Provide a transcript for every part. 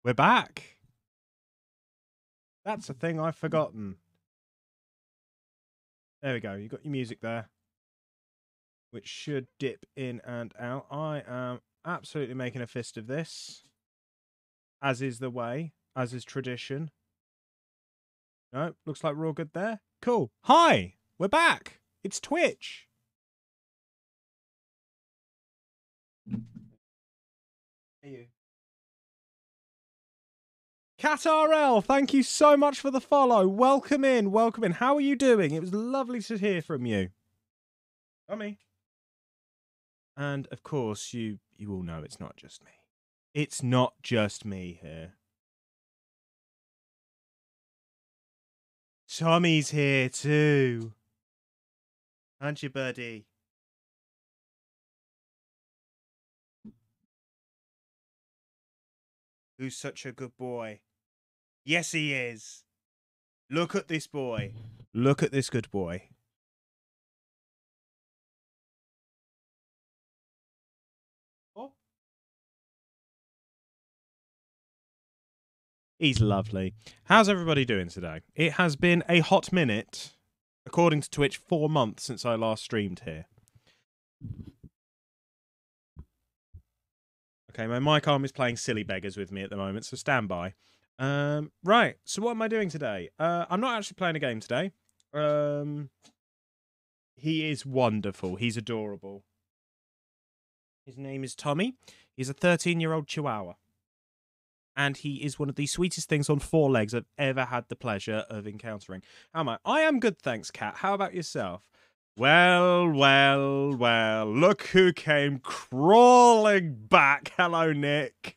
We're back. That's a thing I've forgotten. There we go. You got your music there, which should dip in and out. I am absolutely making a fist of this, as is the way, as is tradition. No, looks like we're all good there. Cool. Hi, we're back. It's Twitch. Hey, you. Cat RL, thank you so much for the follow. Welcome in, welcome in. How are you doing? It was lovely to hear from you. Tommy. And of course, you all know it's not just me. It's not just me here. Tommy's here too. Aren't you, buddy? Who's such a good boy? Yes, he is. Look at this boy. Look at this good boy. Oh. He's lovely. How's everybody doing today? It has been a hot minute, according to Twitch, 4 months since I last streamed here. Okay, my mic arm is playing silly beggars with me at the moment, so stand by. Right, so what am I doing today? I'm not actually playing a game today. He is wonderful. He's adorable. His name is Tommy. He's a 13-year-old Chihuahua. And he is one of the sweetest things on 4 legs I've ever had the pleasure of encountering. How am I? I am good, thanks, Cat. How about yourself? Well, well, well. Look who came crawling back. Hello, Nick.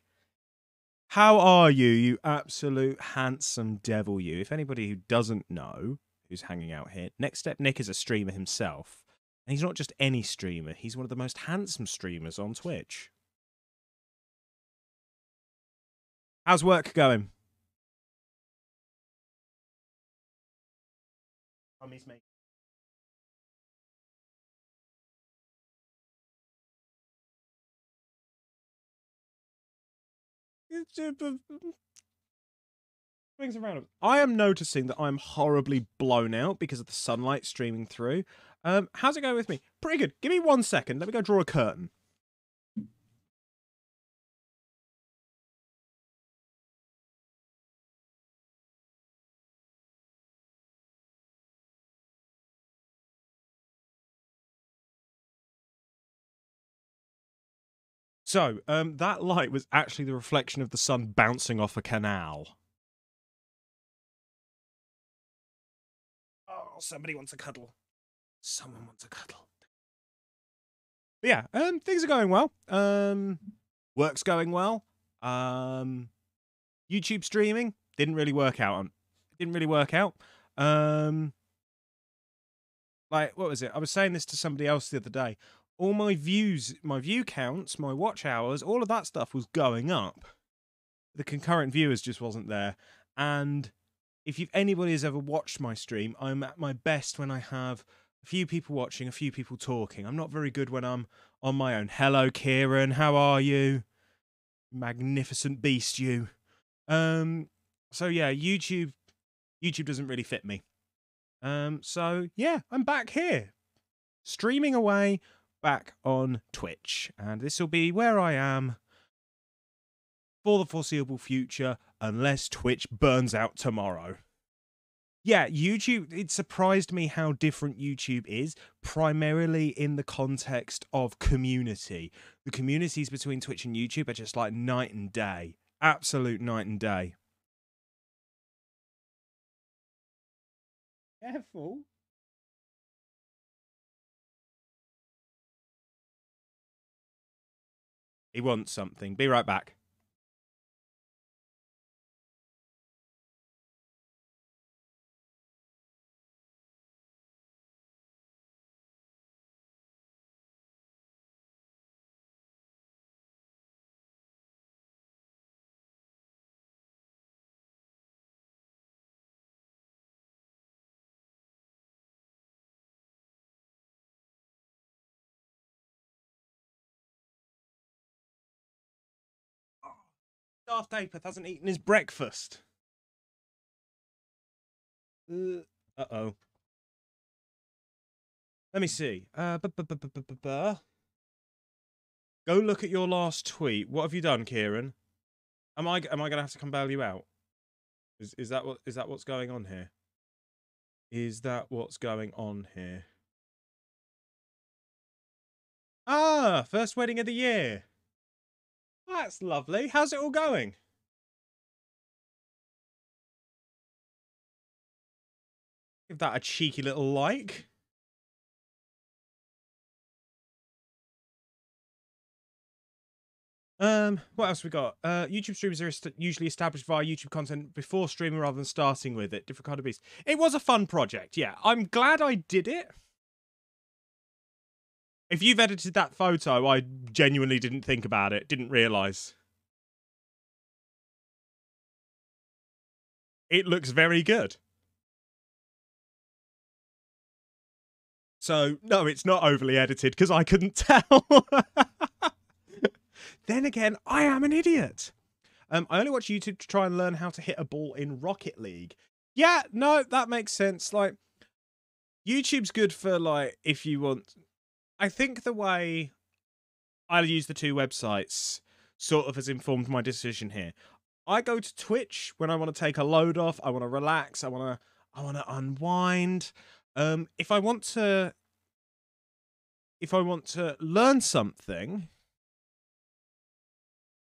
How are you, you absolute handsome devil, you? If anybody who doesn't know who's hanging out here, Next Step Nick is a streamer himself. And he's not just any streamer, he's one of the most handsome streamers on Twitch. How's work going? Tommy's mate. Swings around. I am noticing that I'm horribly blown out because of the sunlight streaming through. How's it going with me? Pretty good. Give me 1 second. Let me go draw a curtain. So, that light was actually the reflection of the sun bouncing off a canal. Oh, somebody wants a cuddle. Someone wants a cuddle. But yeah, things are going well. Work's going well. YouTube streaming didn't really work out. Didn't really work out. Like, what was it? I was saying this to somebody else the other day. All my views, my view counts, my watch hours, all of that stuff was going up. The concurrent viewers just wasn't there. And if anybody has ever watched my stream, I'm at my best when I have a few people watching, a few people talking. I'm not very good when I'm on my own. Hello, Kieran. How are you? Magnificent beast, you. So yeah, YouTube doesn't really fit me. So yeah, I'm back here, streaming away, back on Twitch, and this will be where I am for the foreseeable future, unless Twitch burns out tomorrow. Yeah, YouTube, it surprised me how different YouTube is, primarily in the context of community. The communities between Twitch and YouTube are just like night and day. Absolute night and day. Careful. He wants something. Be right back. Darth Apeth hasn't eaten his breakfast. Uh-oh. Let me see. Go look at your last tweet. What have you done, Kieran? Am I gonna have to come bail you out? Is that what's going on here? Is that what's going on here? Ah, first wedding of the year. That's lovely. How's it all going? Give that a cheeky little like. What else we got? YouTube streams are usually established via YouTube content before streaming rather than starting with it. Different kind of beast. It was a fun project, yeah. I'm glad I did it. If you've edited that photo, I genuinely didn't think about it, didn't realise. It looks very good. So, no, it's not overly edited because I couldn't tell. Then again, I am an idiot. I only watch YouTube to try and learn how to hit a ball in Rocket League. Yeah, no, that makes sense. Like, YouTube's good for, like, if you want... I think the way I use the two websites sort of has informed my decision here. I go to Twitch when I want to take a load off, I want to relax, I want to unwind. If I want to learn something,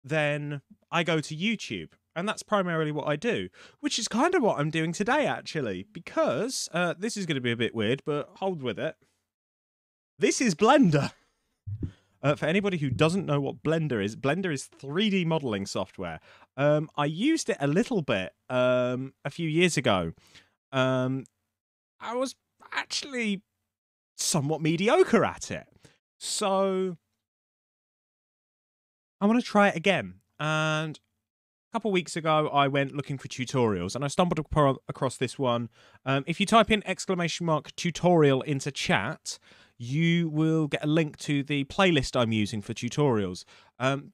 then I go to YouTube. And that's primarily what I do, which is kind of what I'm doing today, actually, because this is going to be a bit weird, but hold with it. This is Blender. For anybody who doesn't know what Blender is 3D modeling software. I used it a little bit a few years ago. I was actually somewhat mediocre at it. So I want to try it again. And a couple of weeks ago, I went looking for tutorials, and I stumbled across this one. If you type in !tutorial into chat, you will get a link to the playlist I'm using for tutorials.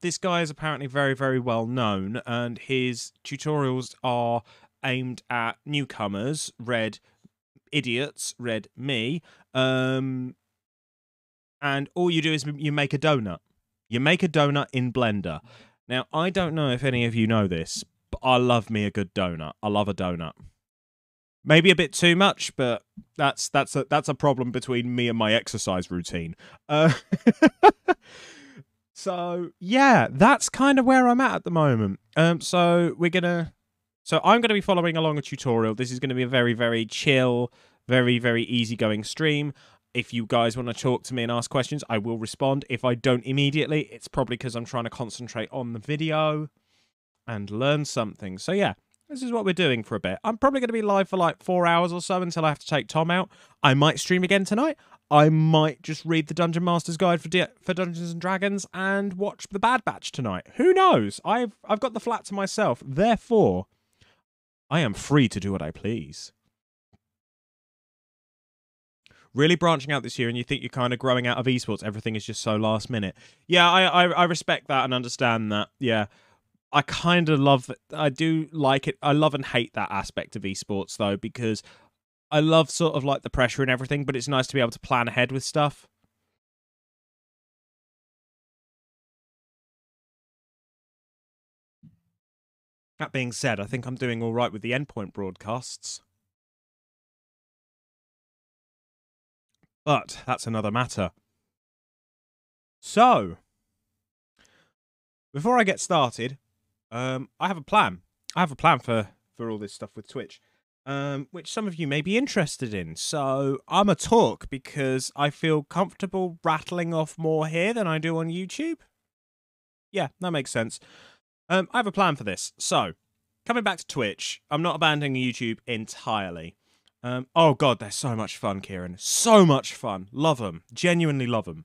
This guy is apparently very, very well known, and his tutorials are aimed at newcomers, red idiots, red me, and all you do is you make a donut. You make a donut in Blender. Now, I don't know if any of you know this, but I love me a good donut. I love a donut. Maybe a bit too much, but that's a problem between me and my exercise routine. So yeah, that's kind of where I'm at the moment. So I'm gonna be following along a tutorial. This is gonna be a very, very chill, very, very easygoing stream. If you guys want to talk to me and ask questions, I will respond. If I don't immediately, it's probably because I'm trying to concentrate on the video and learn something. So yeah. This is what we're doing for a bit. I'm probably going to be live for like 4 hours or so until I have to take Tom out. I might stream again tonight. I might just read the Dungeon Master's Guide for Dungeons and Dragons and watch The Bad Batch tonight. Who knows? I've got the flat to myself. Therefore, I am free to do what I please. Really branching out this year, and you think you're kind of growing out of esports. Everything is just so last minute. Yeah, I respect that and understand that. Yeah. I kind of love it. I do like it. I love and hate that aspect of esports, though, because I love sort of like the pressure and everything, but it's nice to be able to plan ahead with stuff. That being said, I think I'm doing all right with the endpoint broadcasts. But that's another matter. So, before I get started, I have a plan. I have a plan for all this stuff with Twitch, which some of you may be interested in. So I'm a talk because I feel comfortable rattling off more here than I do on YouTube. Yeah, that makes sense. I have a plan for this. So, coming back to Twitch, I'm not abandoning YouTube entirely. Oh god, they're so much fun, Kieran. So much fun. Love them. Genuinely love them.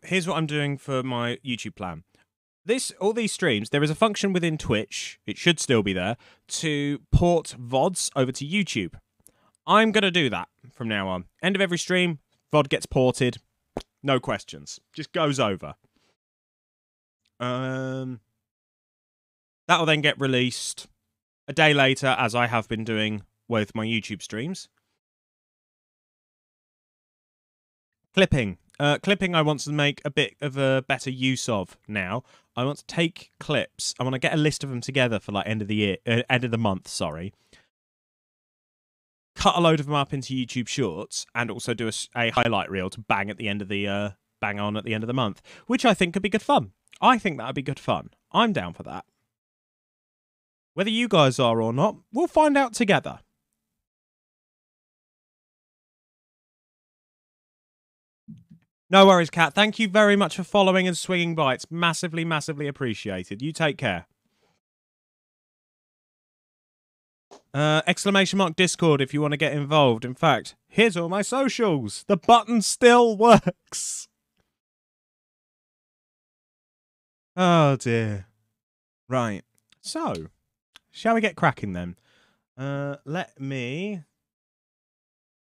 Here's what I'm doing for my YouTube plan. All these streams, there is a function within Twitch, it should still be there, to port VODs over to YouTube. I'm going to do that from now on. End of every stream, VOD gets ported. No questions. Just goes over. That'll then get released a day later, as I have been doing with my YouTube streams. Clipping. Clipping I want to make a bit of a better use of now. I want to take clips. I want to get a list of them together for like end of the month, sorry. Cut a load of them up into YouTube Shorts and also do a highlight reel to bang at the end of the bang on at the end of the month, which I think could be good fun. I think that would be good fun. I'm down for that. Whether you guys are or not, we'll find out together. No worries, Kat. Thank you very much for following and swinging by. It's massively, massively appreciated. You take care. Exclamation mark Discord if you want to get involved. In fact, here's all my socials. The button still works. Oh dear. Right. So, shall we get cracking then? Let me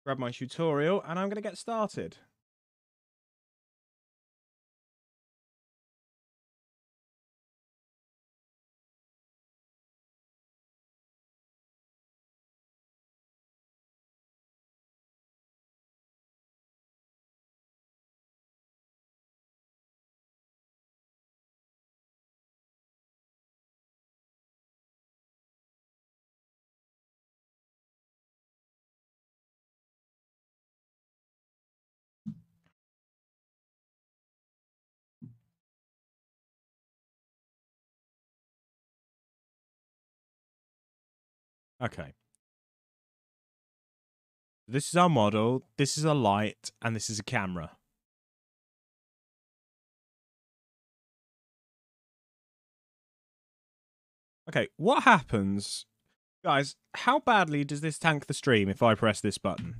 grab my tutorial and I'm going to get started. Okay. This is our model, this is a light, and this is a camera. Okay, what happens... Guys, how badly does this tank the stream if I press this button?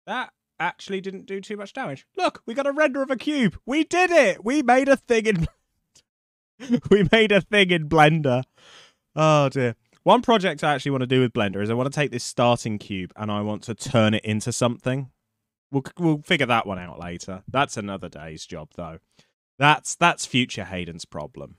That actually didn't do too much damage. Look, we got a render of a cube. We did it. We made a thing in... we made a thing in Blender. Oh, dear. One project I actually want to do with Blender is I want to take this starting cube and I want to turn it into something. We'll figure that one out later. That's another day's job, though. That's future Hayden's problem.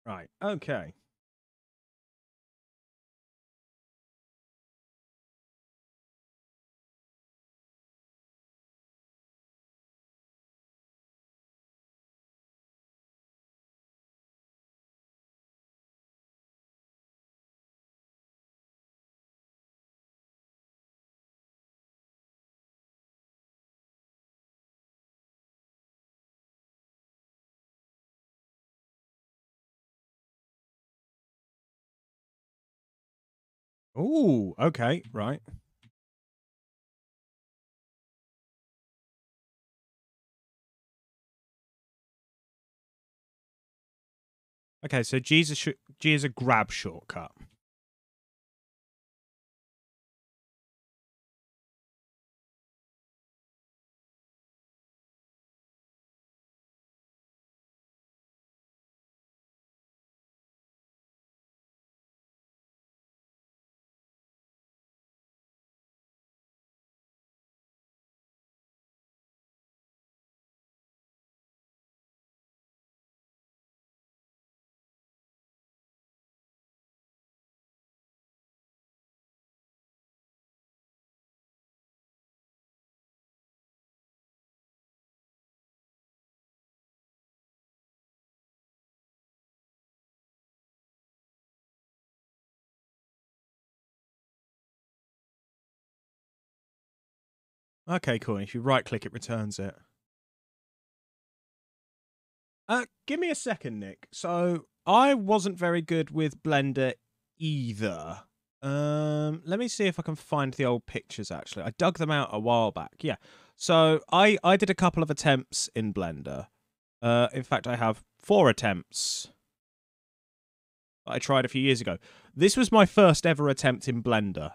Right, okay. Ooh, okay, right. Okay, so G is a grab shortcut. Okay, cool. If you right click, it returns it. Give me a second, Nick. So I wasn't very good with Blender either. Let me see if I can find the old pictures. Actually, I dug them out a while back. Yeah. So I did a couple of attempts in Blender. In fact, I have 4 attempts I tried a few years ago. This was my first ever attempt in Blender.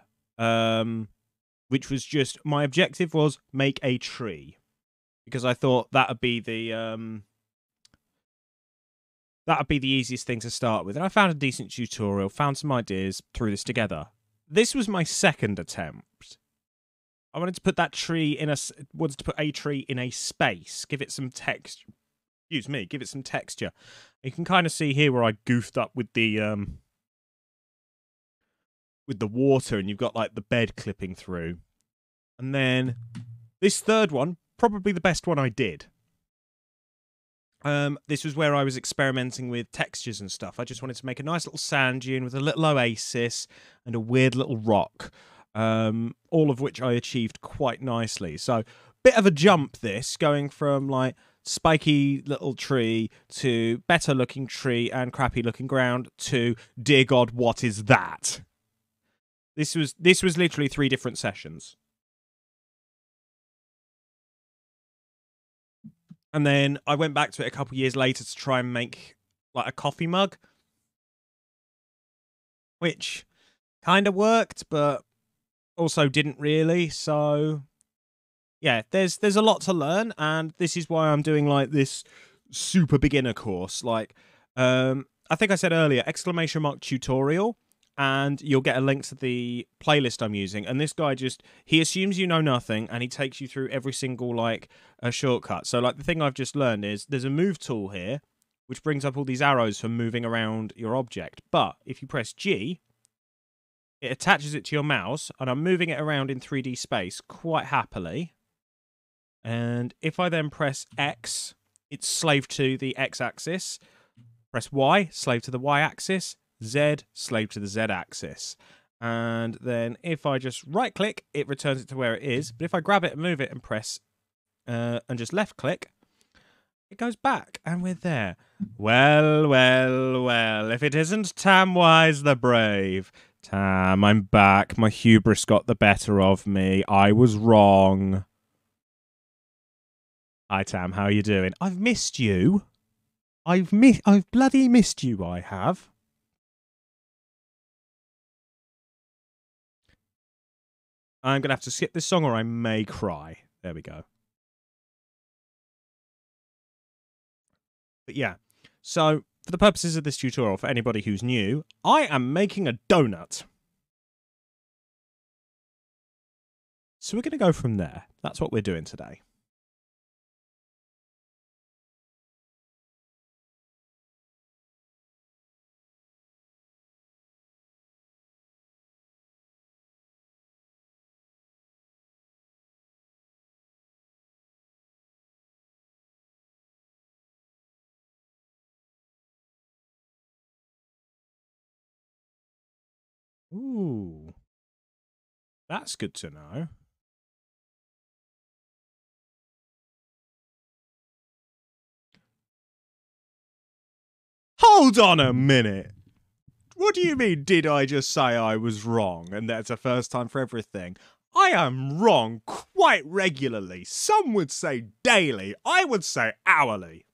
Which was just my objective was make a tree, because I thought that'd be the easiest thing to start with. And I found a decent tutorial, found some ideas, threw this together. This was my second attempt. I wanted to put that tree in wanted to put a tree in a space, give it some texture. Excuse me, give it some texture. You can kind of see here where I goofed up with the water, and you've got like the bed clipping through. And then this third one, probably the best one I did. This was where I was experimenting with textures and stuff. I just wanted to make a nice little sand dune with a little oasis and a weird little rock, all of which I achieved quite nicely. So, bit of a jump, this, going from like spiky little tree to better looking tree and crappy looking ground to, dear God, what is that? This was literally 3 different sessions. And then I went back to it a couple years later to try and make like a coffee mug, which kind of worked, but also didn't really. So yeah, there's a lot to learn, and this is why I'm doing like this super beginner course. Like, I think I said earlier, ! tutorial, and you'll get a link to the playlist I'm using. And this guy he assumes you know nothing, and he takes you through every single like a shortcut. So like the thing I've just learned is there's a move tool here, which brings up all these arrows for moving around your object. But if you press G, it attaches it to your mouse, and I'm moving it around in 3D space quite happily. And if I then press X, it's slave to the X-axis. Press Y, slave to the Y-axis. Z, slave to the Z-axis. And then if I just right-click, it returns it to where it is. But if I grab it and move it and press and just left-click, it goes back, and we're there. Well, well, well, if it isn't Tamwise the Brave. Tam, I'm back. My hubris got the better of me. I was wrong. Hi, Tam. How are you doing? I've missed you. I've bloody missed you, I have. I'm going to have to skip this song or I may cry. There we go. But yeah, so for the purposes of this tutorial, for anybody who's new, I am making a donut. So we're going to go from there. That's what we're doing today. Ooh. That's good to know. Hold on a minute. What do you mean, did I just say I was wrong and that's a first time for everything? I am wrong quite regularly. Some would say daily. I would say hourly.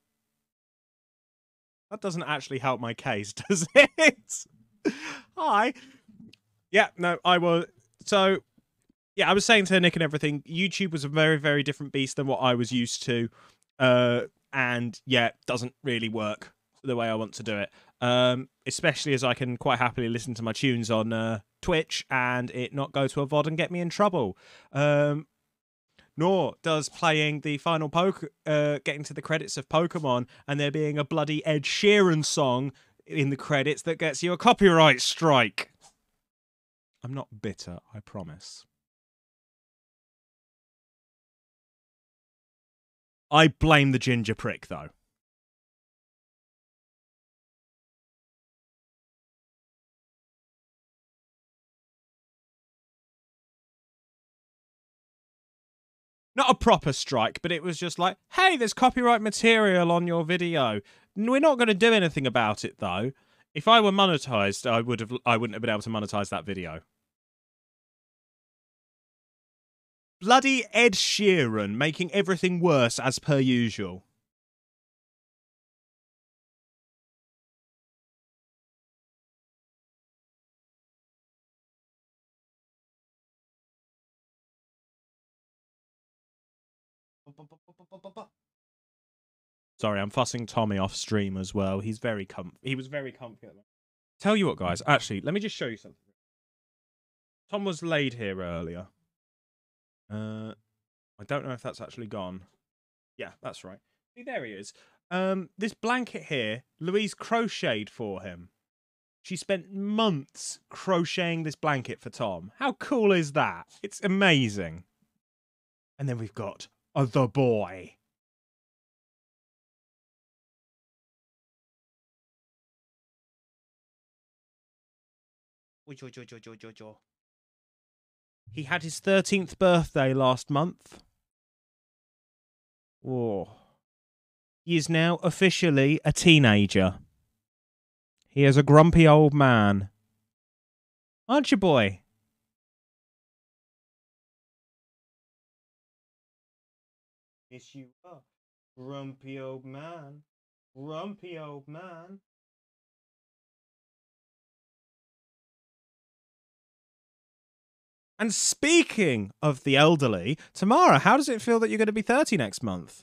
That doesn't actually help my case, does it? Hi. Yeah, no, I will. So, yeah, I was saying to Nick and everything, YouTube was a very, very different beast than what I was used to. And yeah, doesn't really work the way I want to do it. Especially as I can quite happily listen to my tunes on Twitch and it not go to a VOD and get me in trouble. Nor does playing the final getting to the credits of Pokemon and there being a bloody Ed Sheeran song in the credits that gets you a copyright strike. I'm not bitter, I promise. I blame the ginger prick, though. Not a proper strike, but it was just like, hey, there's copyright material on your video. We're not going to do anything about it, though. If I were monetized, I wouldn't have been able to monetize that video. Bloody Ed Sheeran making everything worse as per usual. Sorry, I'm fussing Tommy off stream as well. He was very comfy. Tell you what, guys. Actually, let me just show you something. Tom was laid here earlier. I don't know if that's actually gone. Yeah, that's right. See, there he is. This blanket here, Louise crocheted for him. She spent months crocheting this blanket for Tom. How cool is that? It's amazing. And then we've got the boy. He had his 13th birthday last month. Oh. He is now officially a teenager. He is a grumpy old man. Aren't you, boy? Yes, you are. Grumpy old man. Grumpy old man. And speaking of the elderly, Tamara, how does it feel that you're going to be 30 next month?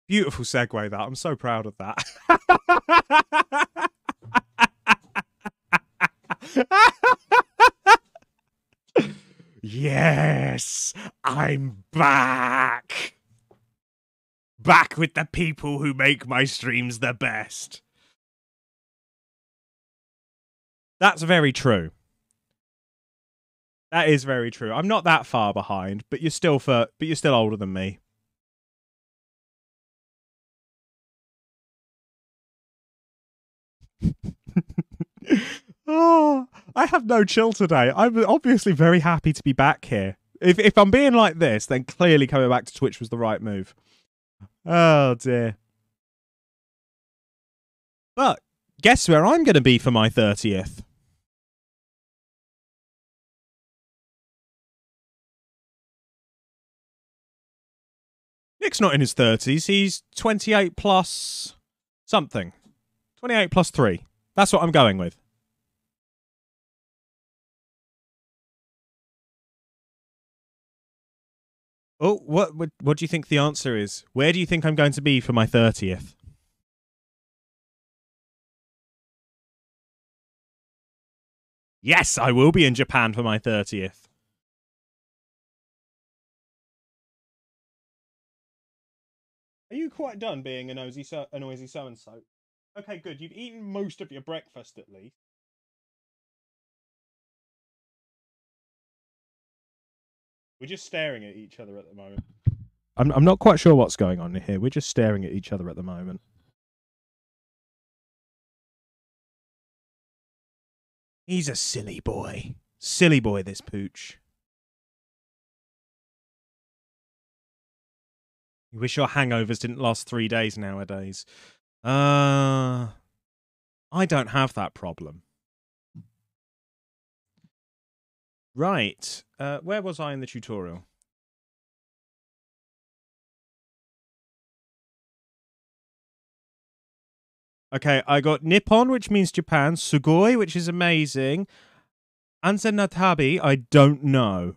Beautiful segue, that. I'm so proud of that. Yes, I'm back. Back with the people who make my streams the best. That's very true. That is very true. I'm not that far behind, but you're still older than me. Oh, I have no chill today. I'm obviously very happy to be back here. If I'm being like this, then clearly coming back to Twitch was the right move. Oh dear. But guess where I'm going to be for my 30th? Nick's not in his 30s. He's 28 plus something. 28 plus 3. That's what I'm going with. Oh, what do you think the answer is? Where do you think I'm going to be for my 30th? Yes, I will be in Japan for my 30th. Are you quite done being a noisy so-and-so? Okay, good. You've eaten most of your breakfast at least. We're just staring at each other at the moment. I'm not quite sure what's going on here. We're just staring at each other at the moment. He's a silly boy. Silly boy, this pooch. You wish your hangovers didn't last 3 days nowadays. I don't have that problem. Right. Where was I in the tutorial? Okay, I got Nippon, which means Japan. Sugoi, which is amazing. Anzenatabi, I don't know.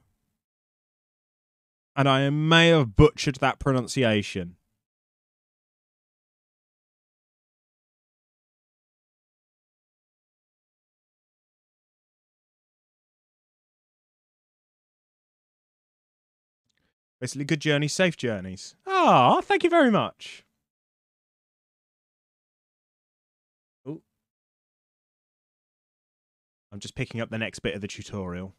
And I may have butchered that pronunciation. Basically, good journeys, safe journeys. Ah, thank you very much. Ooh. I'm just picking up the next bit of the tutorial.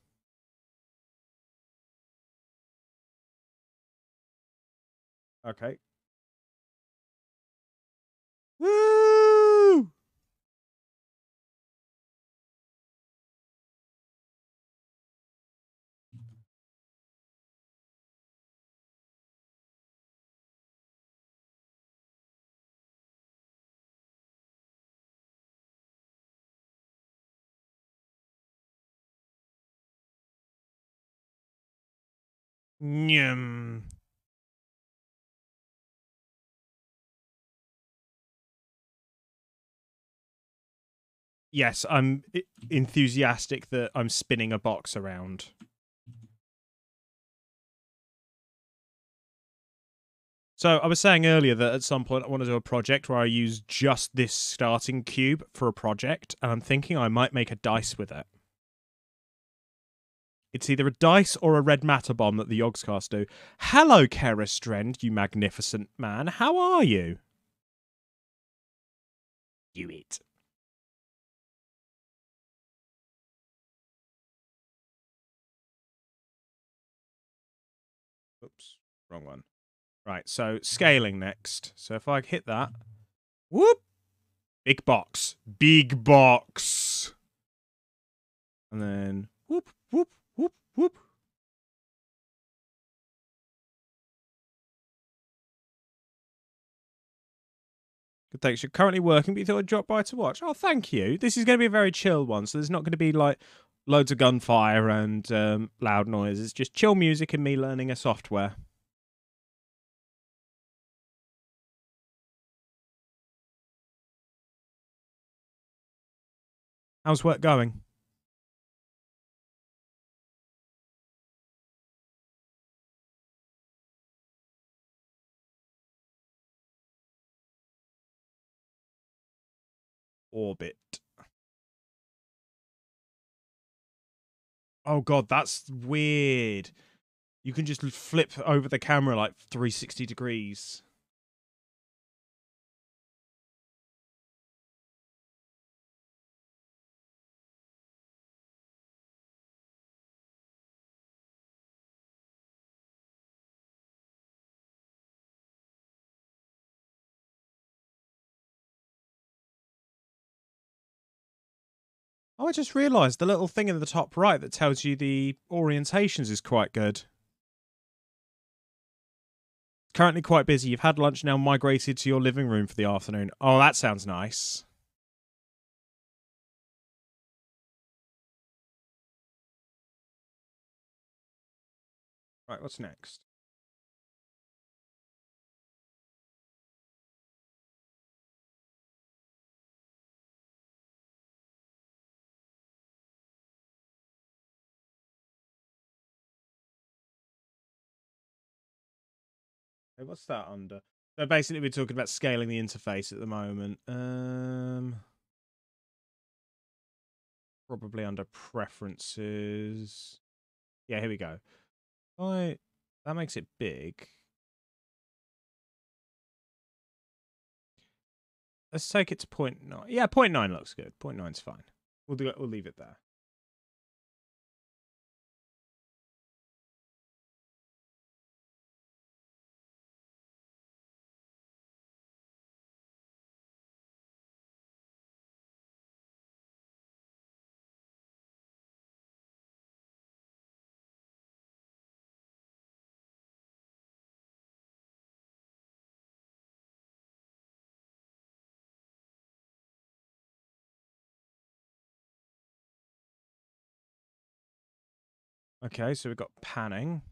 Okay. Woo! Nyum. Yes, I'm enthusiastic that I'm spinning a box around. So I was saying earlier that at some point I want to do a project where I use just this starting cube for a project, and I'm thinking I might make a dice with it. It's either a dice or a red matter bomb that the Yogscast do. Hello, Kerastrend, you magnificent man. How are you? You it. Oops, wrong one. Right, so scaling next. So if I hit that, whoop, big box, big box. And then whoop, whoop, whoop, whoop. Good, thanks. You're currently working, but you thought I'd drop by to watch. Oh, thank you. This is going to be a very chill one, so there's not going to be like loads of gunfire and loud noises. Just chill music and me learning a software. How's work going? Orbit. Oh god, that's weird. You can just flip over the camera like 360 degrees. Oh, I just realised the little thing in the top right that tells you the orientations is quite good. Currently quite busy. You've had lunch, now migrated to your living room for the afternoon. Oh, that sounds nice. Right, what's next? Hey, what's that under? So basically, we're talking about scaling the interface at the moment. Probably under preferences. Yeah, here we go. I that makes it big. Let's take it to 0.9. Yeah, 0.9 looks good. 0.9's fine. We'll do it. We'll leave it there. Okay, so we've got panning.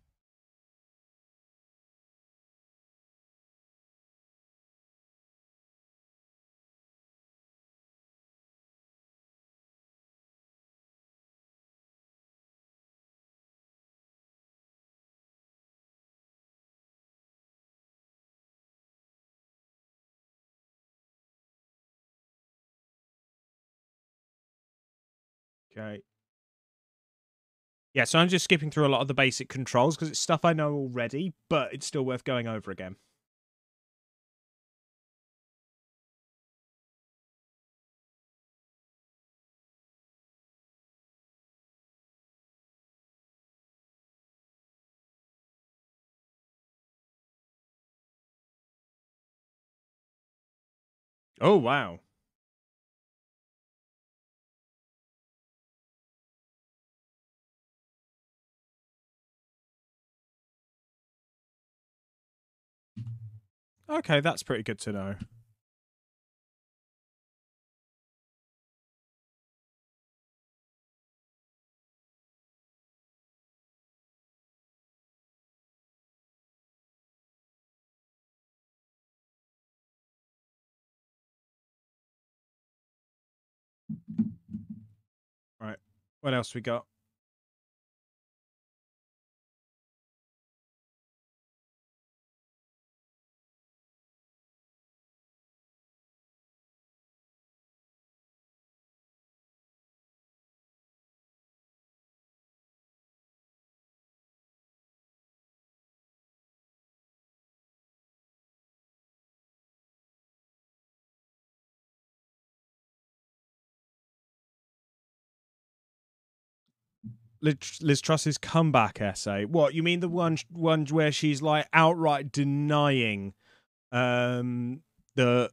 Okay. Yeah, so I'm just skipping through a lot of the basic controls because it's stuff I know already, but it's still worth going over again. Oh, wow. Okay, that's pretty good to know. What else we got? Liz Truss's comeback essay. What, you mean the one where she's like outright denying the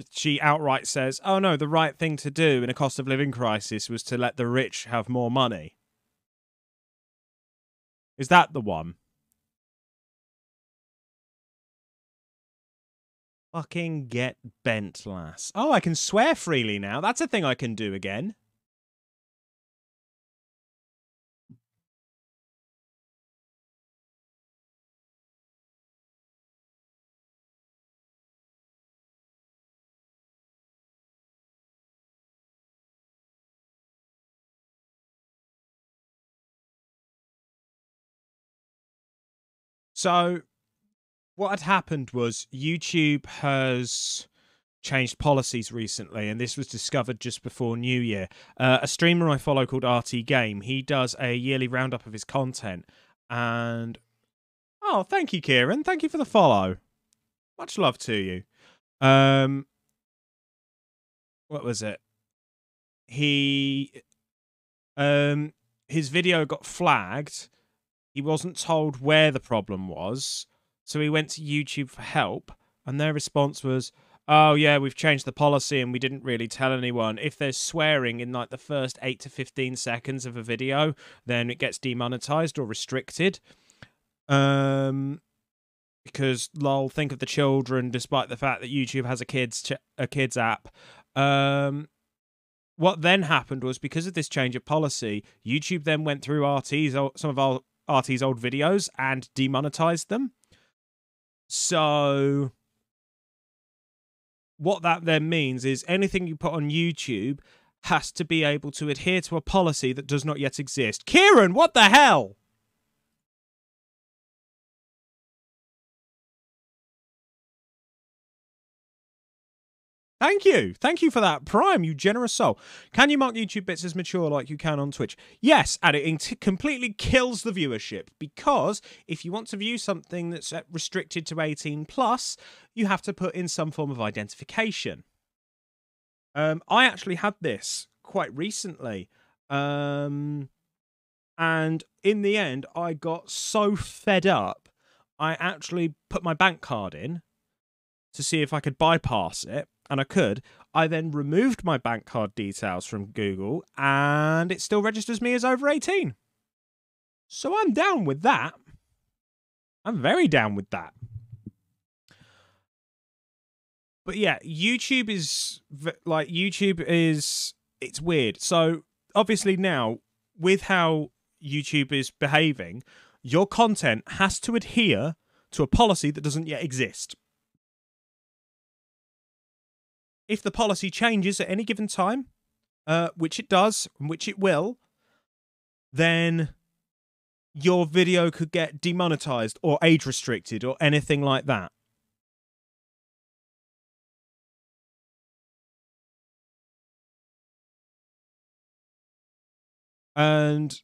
she outright says, "Oh no, the right thing to do in a cost of living crisis was to let the rich have more money." Is that the one? Fucking get bent, lass. Oh, I can swear freely now. That's a thing I can do again. So, what had happened was YouTube has changed policies recently, and this was discovered just before New Year. A streamer I follow called RT Game, he does a yearly roundup of his content, and oh, thank you, Kieran. Thank you for the follow. Much love to you. What was it? He his video got flagged. He wasn't told where the problem was, so he went to YouTube for help, and their response was, "Oh yeah, we've changed the policy and we didn't really tell anyone. If there's swearing in like the first 8 to 15 seconds of a video, then it gets demonetized or restricted." Because lol, think of the children. Despite the fact that YouTube has a kids app, what then happened was, because of this change of policy, YouTube then went through some of RT's old videos and demonetized them. So what that then means is anything you put on YouTube has to be able to adhere to a policy that does not yet exist. Kieran, what the hell? Thank you. Thank you for that, Prime, you generous soul. Can you mark YouTube bits as mature like you can on Twitch? Yes, and it completely kills the viewership, because if you want to view something that's restricted to 18 plus, you have to put in some form of identification. I actually had this quite recently, and in the end, I got so fed up, I actually put my bank card in to see if I could bypass it, and I could. I then removed my bank card details from Google, and it still registers me as over 18. So I'm down with that. I'm very down with that. But yeah, YouTube is it's weird. So obviously now, with how YouTube is behaving, your content has to adhere to a policy that doesn't yet exist. If the policy changes at any given time, which it does, and which it will, then your video could get demonetized or age restricted or anything like that. And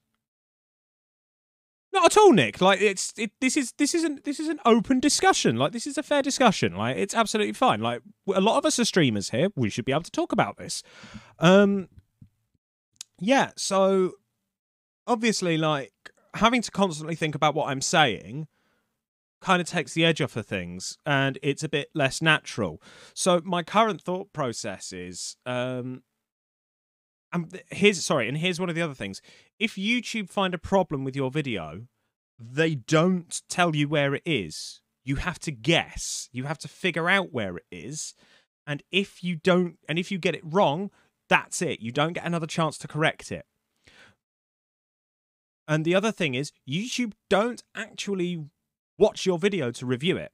not at all, Nick. Like this is an open discussion. Like, this is a fair discussion. Like, it's absolutely fine. Like, a lot of us are streamers here. We should be able to talk about this. Yeah. So obviously, like, having to constantly think about what I'm saying kind of takes the edge off of things, and it's a bit less natural. So my current thought process is, here's one of the other things. If YouTube find a problem with your video, they don't tell you where it is. You have to guess. You have to figure out where it is. And if you get it wrong, that's it. You don't get another chance to correct it. And the other thing is, YouTube don't actually watch your video to review it.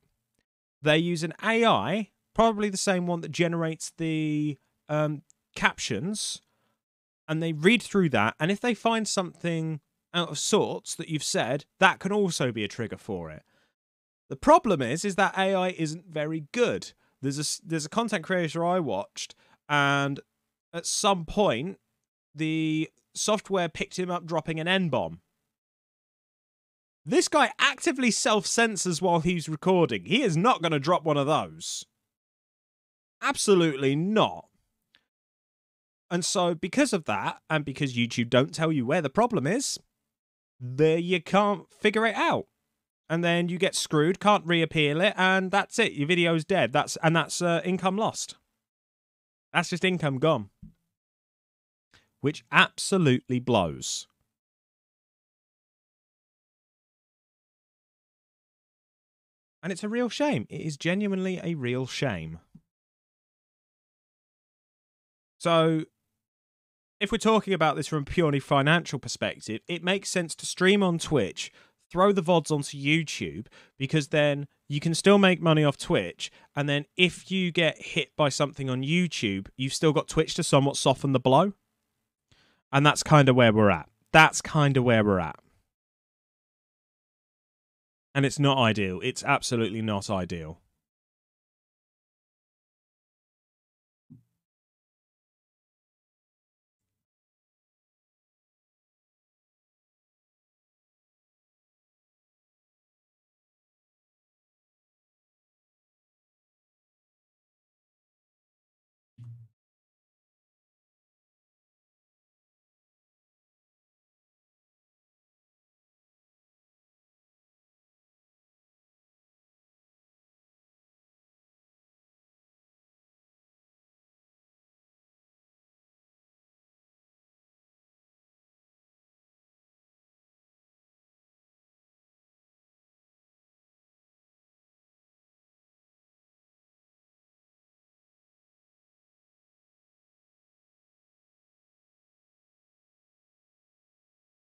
They use an AI, probably the same one that generates the captions and they read through that, and if they find something out of sorts that you've said, that can also be a trigger for it. The problem is that AI isn't very good. There's a content creator I watched, and at some point, the software picked him up dropping an N-bomb. This guy actively self-censors while he's recording. He is not going to drop one of those. Absolutely not. And so because of that, and because YouTube don't tell you where the problem is, there you can't figure it out. And then you get screwed, can't reappeal it, and that's it. Your video's dead. That's income lost. That's just income gone. Which absolutely blows. And it's a real shame. It is genuinely a real shame. So, if we're talking about this from a purely financial perspective, it makes sense to stream on Twitch, throw the VODs onto YouTube, because then you can still make money off Twitch, and then if you get hit by something on YouTube, you've still got Twitch to somewhat soften the blow. And that's kind of where we're at. That's kind of where we're at. And it's not ideal. It's absolutely not ideal.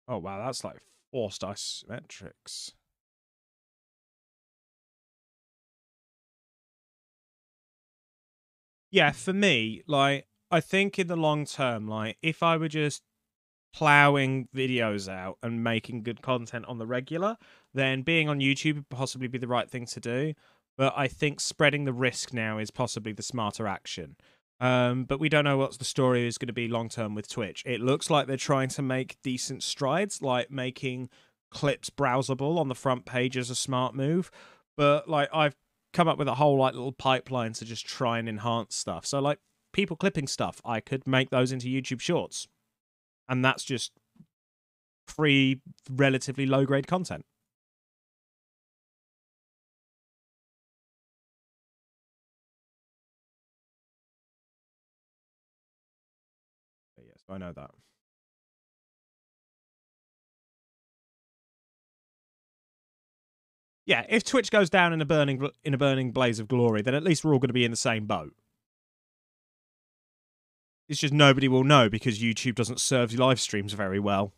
Oh, wow, that's like forced isometrics. Yeah, for me, like, I think in the long term, like, if I were just plowing videos out and making good content on the regular, then being on YouTube would possibly be the right thing to do. But I think spreading the risk now is possibly the smarter action. But we don't know what the story is going to be long term with Twitch. It looks like they're trying to make decent strides, like making clips browsable on the front page is a smart move. But like I've come up with a whole like little pipeline to just try and enhance stuff. So like people clipping stuff, I could make those into YouTube Shorts, and that's just free, relatively low grade content. But yes, I know that. Yeah, if Twitch goes down in a burning blaze of glory, then at least we're all going to be in the same boat. It's just nobody will know because YouTube doesn't serve live streams very well.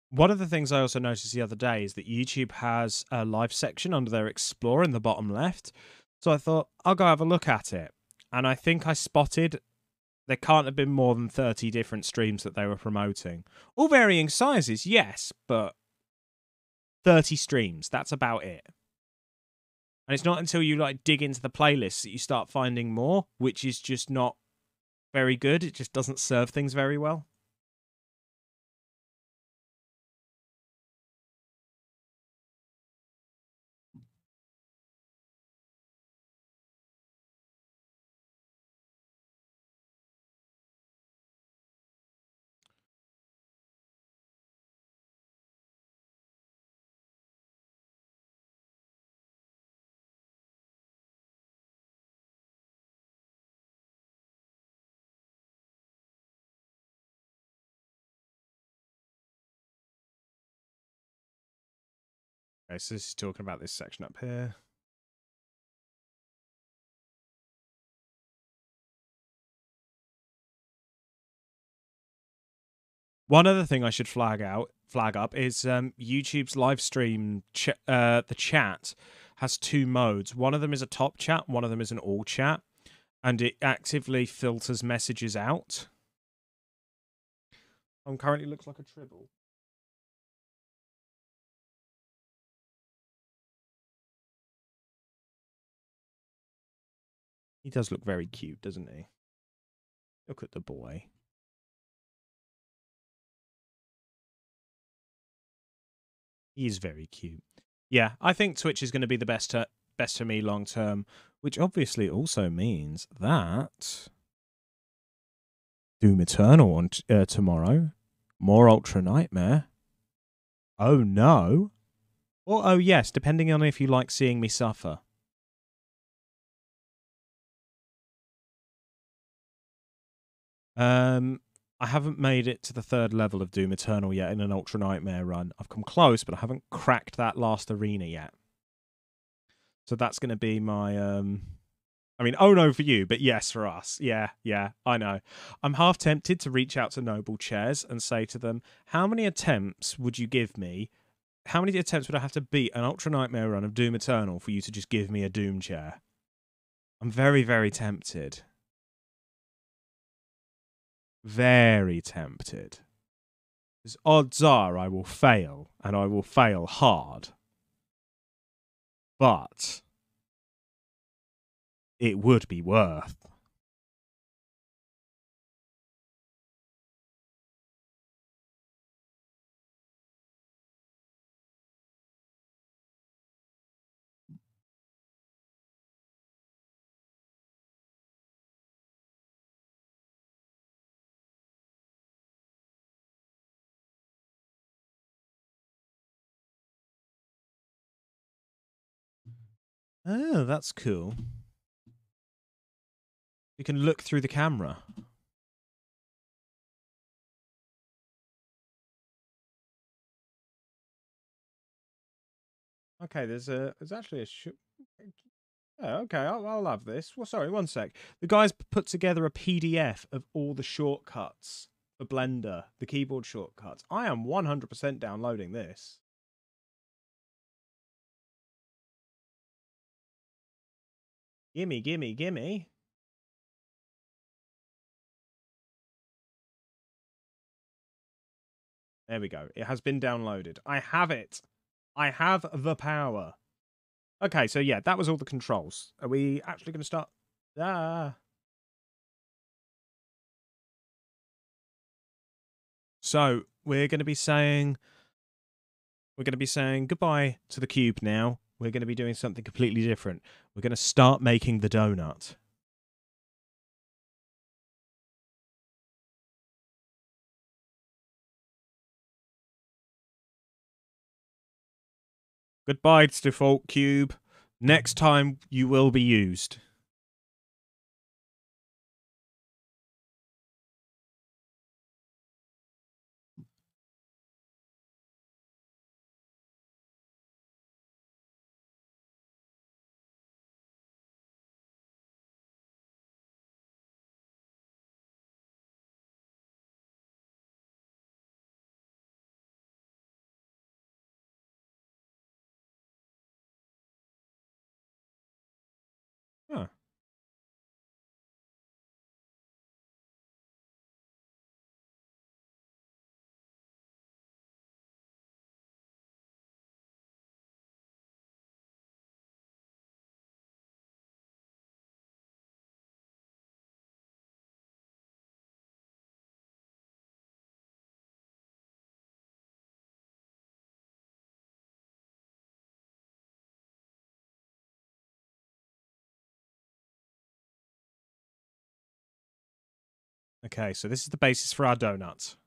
One of the things I also noticed the other day is that YouTube has a live section under their Explore in the bottom left. So I thought, I'll go have a look at it. And I think I spotted there can't have been more than 30 different streams that they were promoting. All varying sizes, yes, but 30 streams, that's about it. And it's not until you like dig into the playlists that you start finding more, which is just not very good. It just doesn't serve things very well. Okay, so this is talking about this section up here. One other thing I should flag up is YouTube's live stream. The chat has two modes. One of them is a top chat. One of them is an all chat, and it actively filters messages out. Currently looks like a tribble. He does look very cute, doesn't he? Look at the boy. He's very cute. Yeah, I think Twitch is going to be the best for me long term, which obviously also means that Doom Eternal on tomorrow, more Ultra Nightmare. Oh no. Well, oh yes, depending on if you like seeing me suffer. I haven't made it to the 3rd level of Doom Eternal yet in an Ultra Nightmare run. I've come close, but I haven't cracked that last arena yet. So that's going to be my I mean, oh no for you, but yes for us. Yeah, I know. I'm half tempted to reach out to Noble Chairs and say to them, how many attempts would you give me? How many attempts would I have to beat an Ultra Nightmare run of Doom Eternal for you to just give me a Doom chair? I'm very, very tempted. Very tempted. Because odds are I will fail, and I will fail hard. But it would be worth. Oh, that's cool. You can look through the camera. Okay, there's actually a oh, okay, I'll have this. Well, sorry, one sec. The guys put together a PDF of all the shortcuts for Blender, the keyboard shortcuts. I am 100% downloading this. Gimme, gimme, gimme. There we go. It has been downloaded. I have it. I have the power. Okay, so yeah, that was all the controls. Are we actually going to start? So we're going to be saying goodbye to the cube now. We're going to be doing something completely different. We're going to start making the donut. Goodbye, default cube. Next time you will be used. Huh. Okay, so this is the basis for our donuts.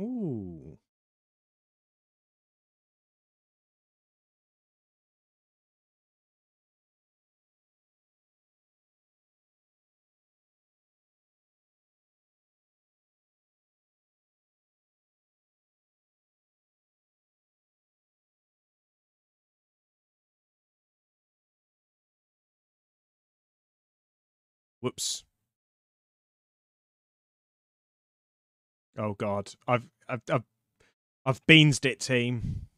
Ooh. Whoops. Oh God. I've beansed it, team.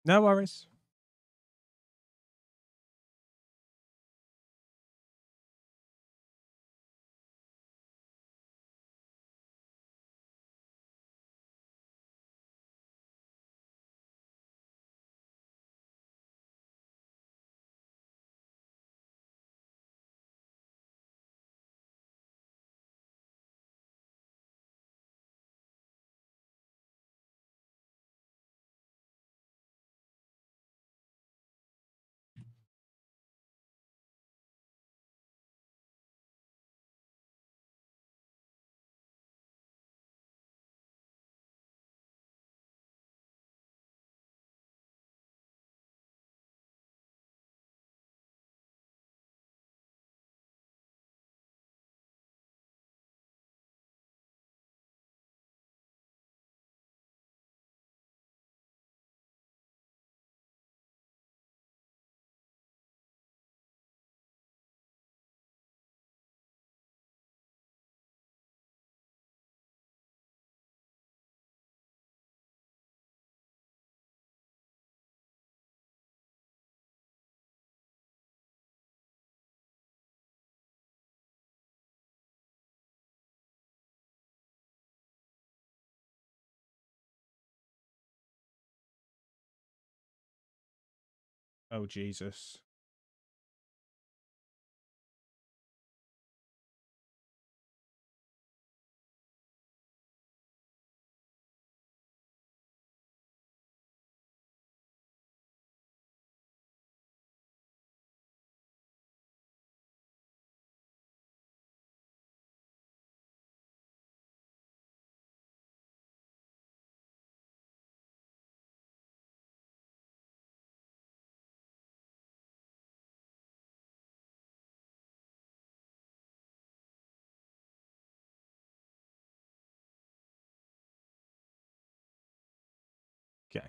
No worries. Oh Jesus. Okay.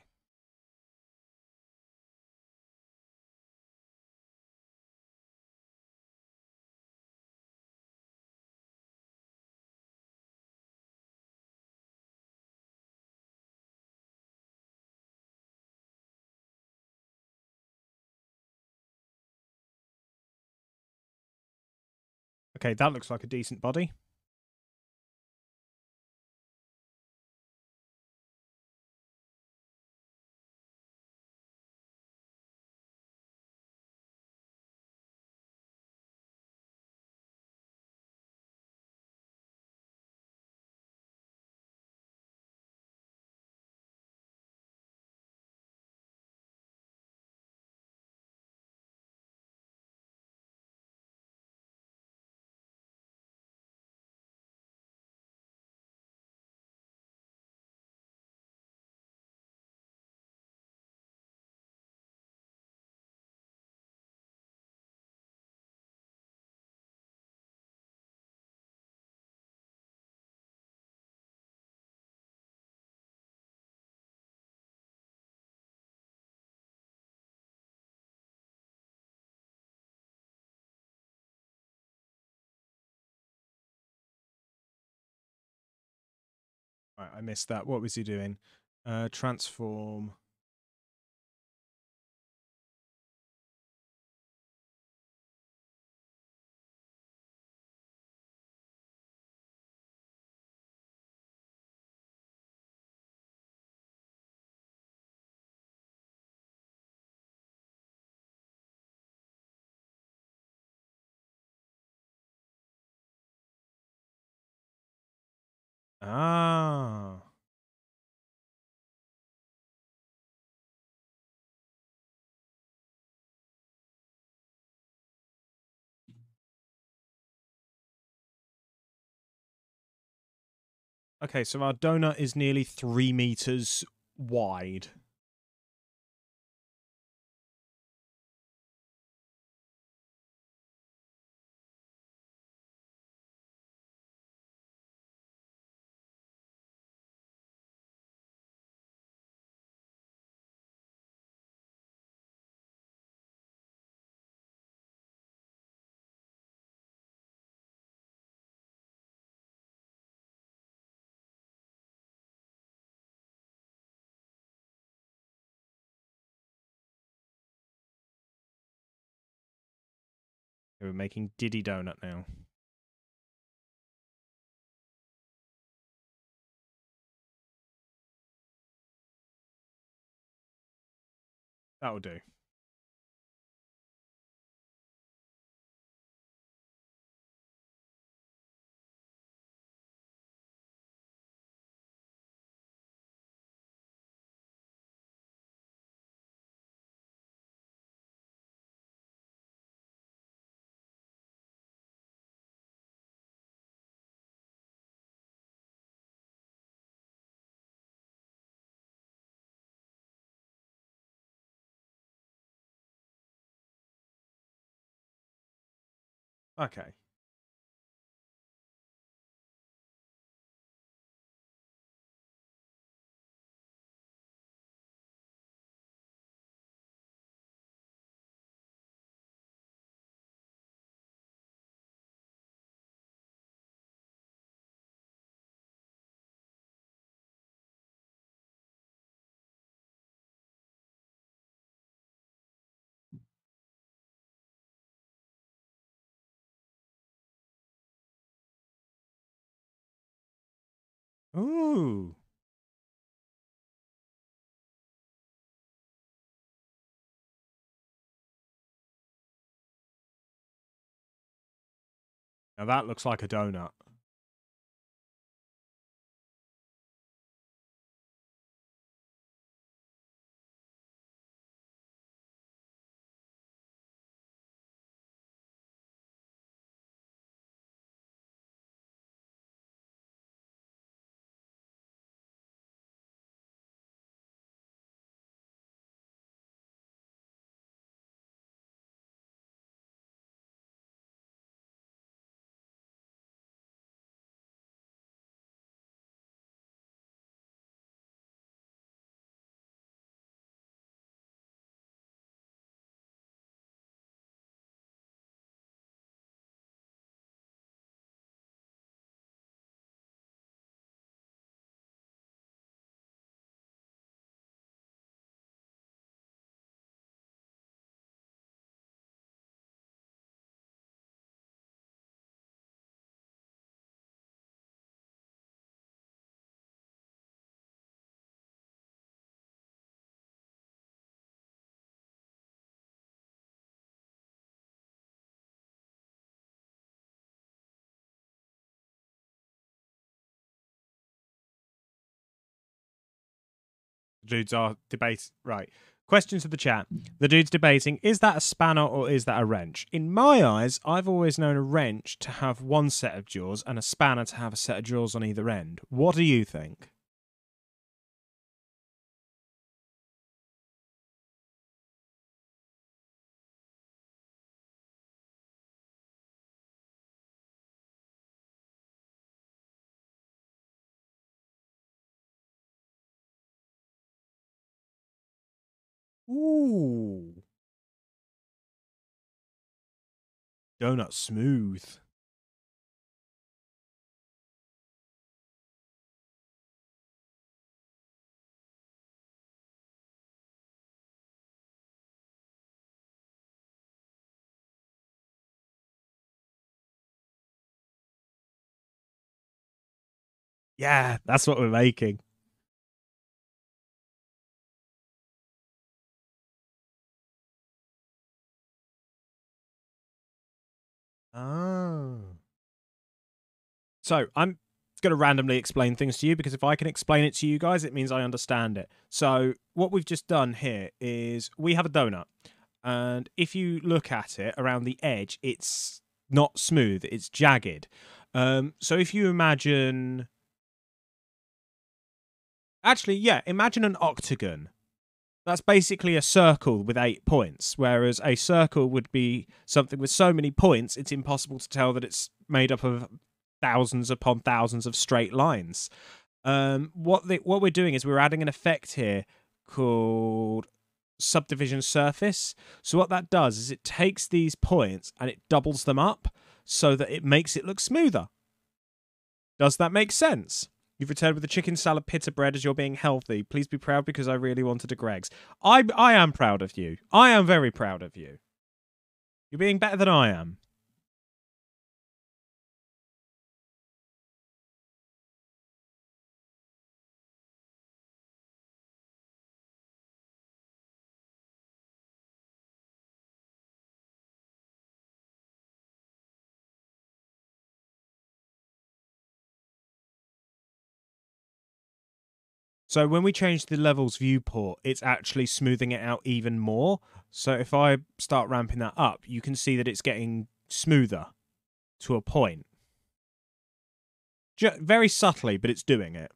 Okay, that looks like a decent body. Right, I missed that. What was he doing? Transform. Ah. Okay, so our donut is nearly 3 meters wide. We're making Diddy Donut now. That'll do. Okay. Ooh. Now that looks like a donut. The dudes are debating. Right. Question to the chat. The dude's debating, is that a spanner or is that a wrench? In my eyes, I've always known a wrench to have one set of jaws and a spanner to have a set of jaws on either end. What do you think? Ooh. Donut smooth. Yeah, that's what we're making. Oh. So it's going to randomly explain things to you, because if I can explain it to you guys, it means I understand it. So what we've just done here is we have a donut, and if you look at it around the edge, it's not smooth, it's jagged. So if you imagine... Actually, yeah, imagine an octagon. That's basically a circle with 8 points, whereas a circle would be something with so many points, it's impossible to tell that it's made up of thousands upon thousands of straight lines. What we're doing is we're adding an effect here called subdivision surface. So what that does is it takes these points and it doubles them up so that it makes it look smoother. Does that make sense? You've returned with the chicken salad pita bread as you're being healthy. Please be proud because I really wanted a Greg's. I am proud of you. I am very proud of you. You're being better than I am. So when we change the levels viewport, it's actually smoothing it out even more. So if I start ramping that up, you can see that it's getting smoother to a point. Very subtly, but it's doing it.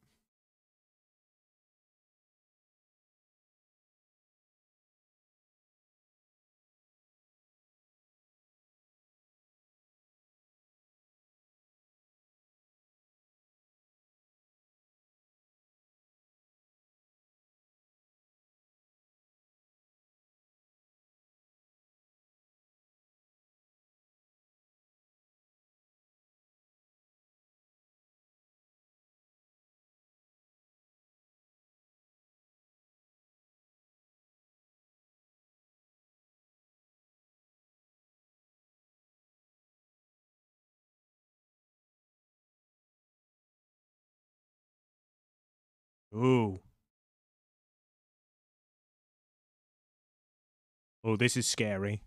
Ooh. Oh, this is scary.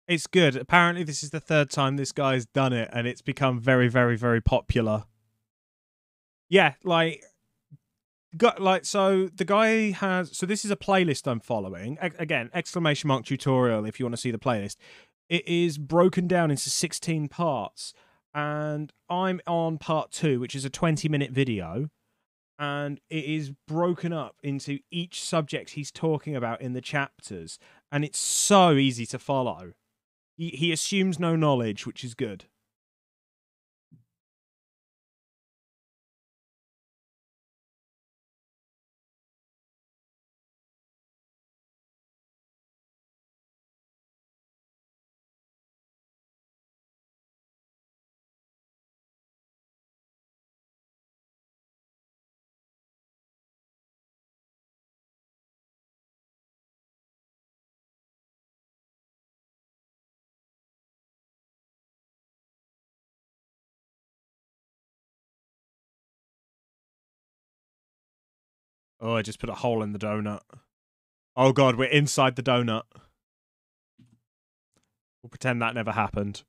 It's good. Apparently, this is the third time this guy's done it, and it's become very, very, very popular. Yeah, so the guy has. So this is a playlist I'm following. Again, exclamation mark tutorial if you want to see the playlist. It is broken down into 16 parts, and I'm on part 2, which is a 20-minute video, and it is broken up into each subject he's talking about in the chapters, and it's so easy to follow. He assumes no knowledge, which is good. Oh, I just put a hole in the donut. Oh god, we're inside the donut. We'll pretend that never happened.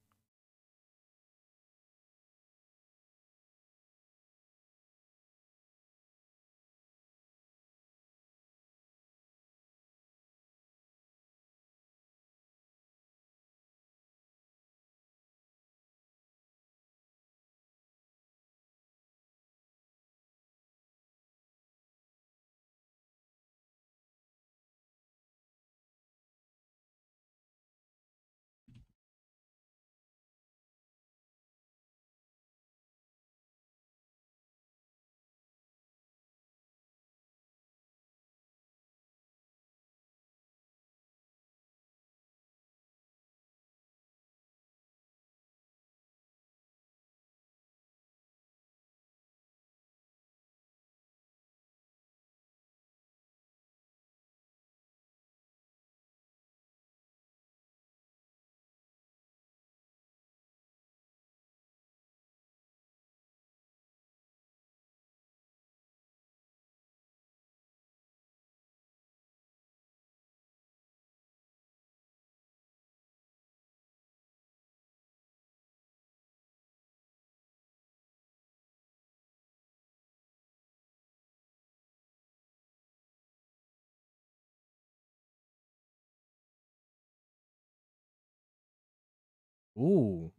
Ooh.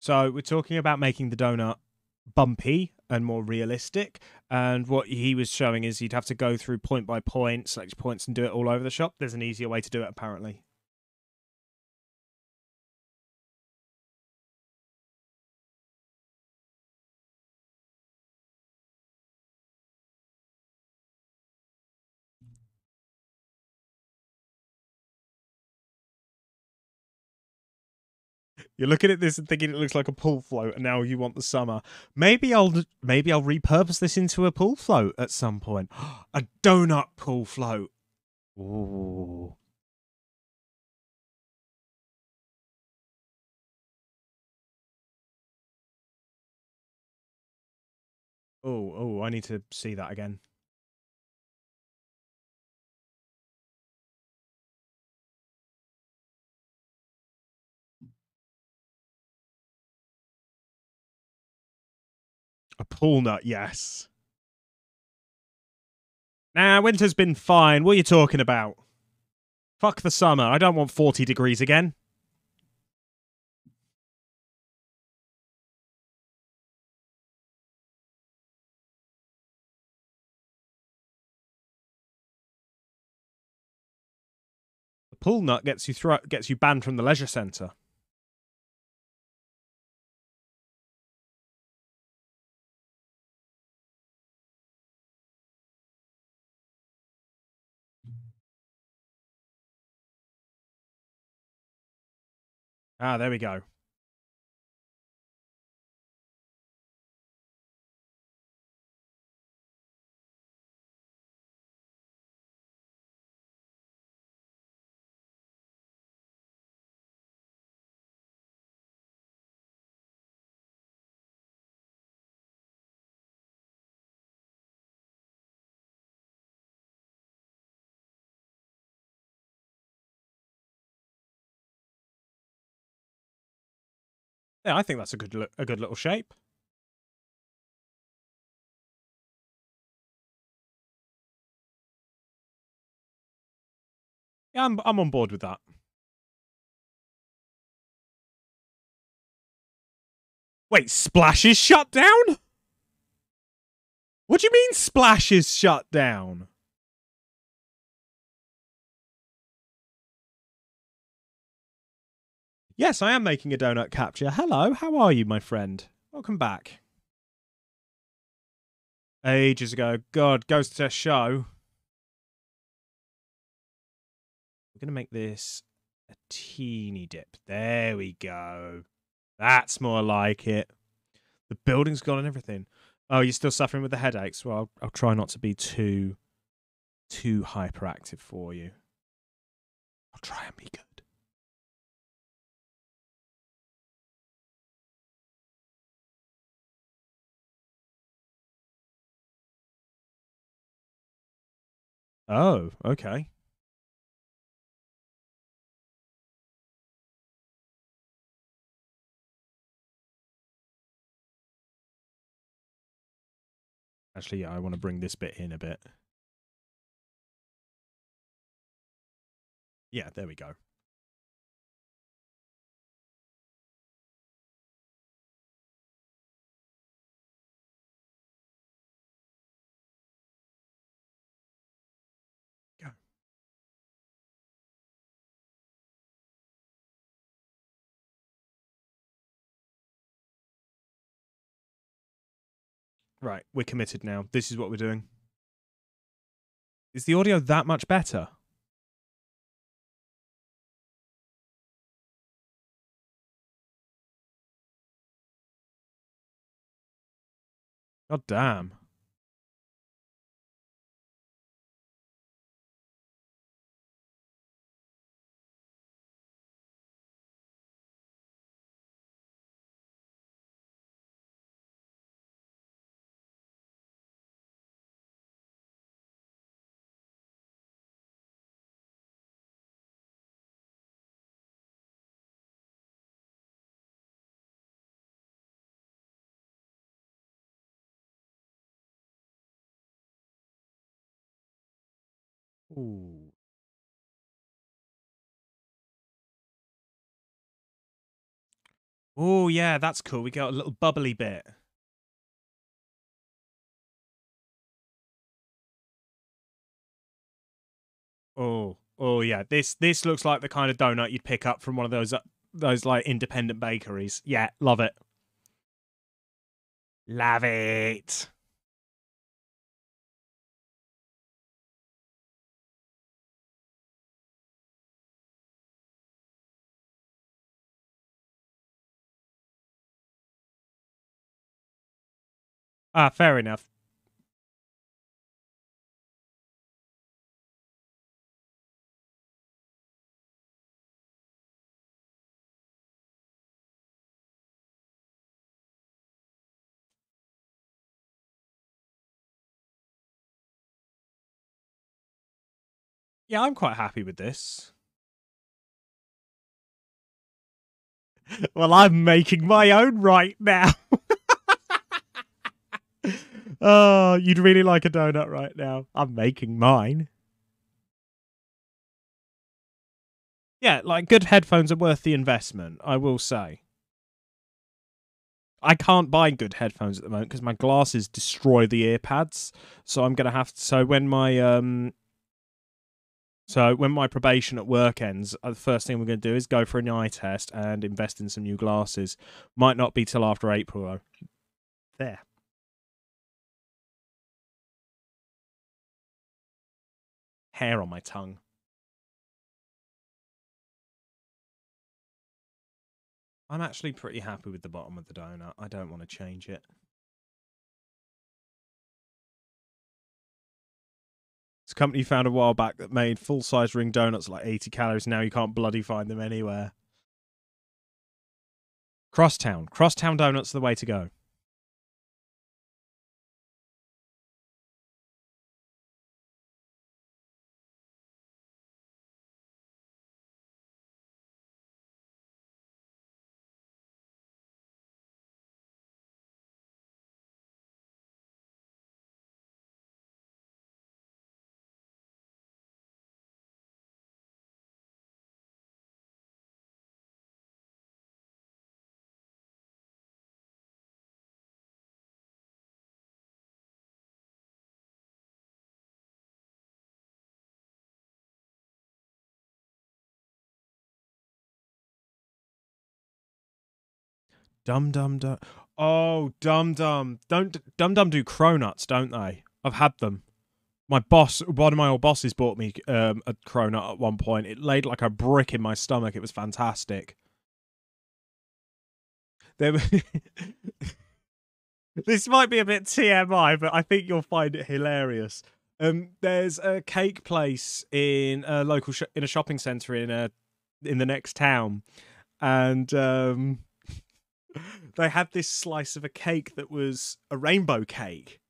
So we're talking about making the donut bumpy and more realistic. And what he was showing is you'd have to go through point by point, select your points, and do it all over the shop. There's an easier way to do it, apparently. You're looking at this and thinking it looks like a pool float, and now you want the summer. Maybe I'll repurpose this into a pool float at some point. A donut pool float. Ooh. Oh, I need to see that again. A pool nut, yes. Nah, winter's been fine. What are you talking about? Fuck the summer. I don't want 40 degrees again. The pool nut gets you banned from the leisure centre. Ah, there we go. Yeah, I think that's a good little shape. Yeah, I'm on board with that. Wait, Splash is shut down? What do you mean Splash is shut down? Yes, I am making a donut capture. Hello, how are you, my friend? Welcome back. Ages ago. God, goes to show. We're going to make this a teeny dip. There we go. That's more like it. The building's gone and everything. Oh, you're still suffering with the headaches? Well, I'll try not to be too hyperactive for you. I'll try and be good. Oh, okay. Actually, yeah, I want to bring this bit in a bit. Yeah, there we go. Go. Right, we're committed now. This is what we're doing. Is the audio that much better? God damn. Ooh. Oh, yeah, that's cool. We got a little bubbly bit. Oh, yeah. This looks like the kind of donut you'd pick up from one of those like independent bakeries. Yeah, love it. Love it. Ah, fair enough. Yeah, I'm quite happy with this. Well, I'm making my own right now. Oh, you'd really like a donut right now. I'm making mine. Yeah, like good headphones are worth the investment, I will say. I can't buy good headphones at the moment because my glasses destroy the ear pads. So I'm gonna have to. So when my probation at work ends, the first thing we're gonna do is go for an eye test and invest in some new glasses. Might not be till after April though. There. Hair on my tongue. I'm actually pretty happy with the bottom of the donut. I don't want to change it. This company found a while back that made full-size ring donuts like 80 calories. Now you can't bloody find them anywhere. Crosstown. Crosstown donuts are the way to go. Dum Dum Dum. Oh, Dum Dum. Don't Dum Dum do cronuts, don't they? I've had them. One of my old bosses bought me a cronut at one point. It laid like a brick in my stomach. It was fantastic. There, this might be a bit TMI, but I think you'll find it hilarious. There's a cake place in a local in a shopping centre in the next town, and they had this slice of a cake that was a rainbow cake.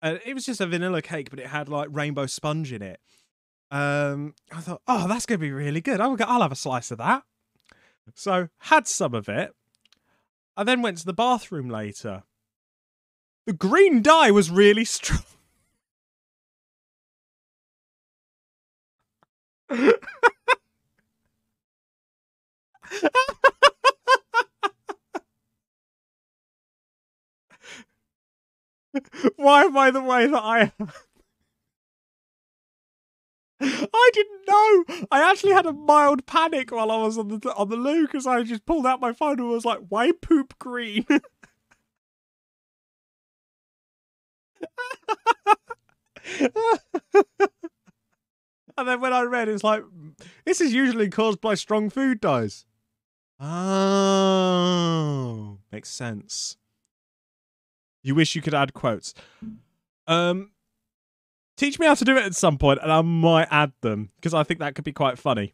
It was just a vanilla cake, but it had like rainbow sponge in it. I thought, oh, that's gonna be really good. I'll have a slice of that. So had some of it. I then went to the bathroom later. The green dye was really strong. Why am I the way that I am? I didn't know. I actually had a mild panic while I was on the loo because I just pulled out my phone and was like, "Why poop green?" And then when I read, it's like, "This is usually caused by strong food dyes." Oh, makes sense. You wish you could add quotes. Um, Teach me how to do it at some point, and I might add them because I think that could be quite funny.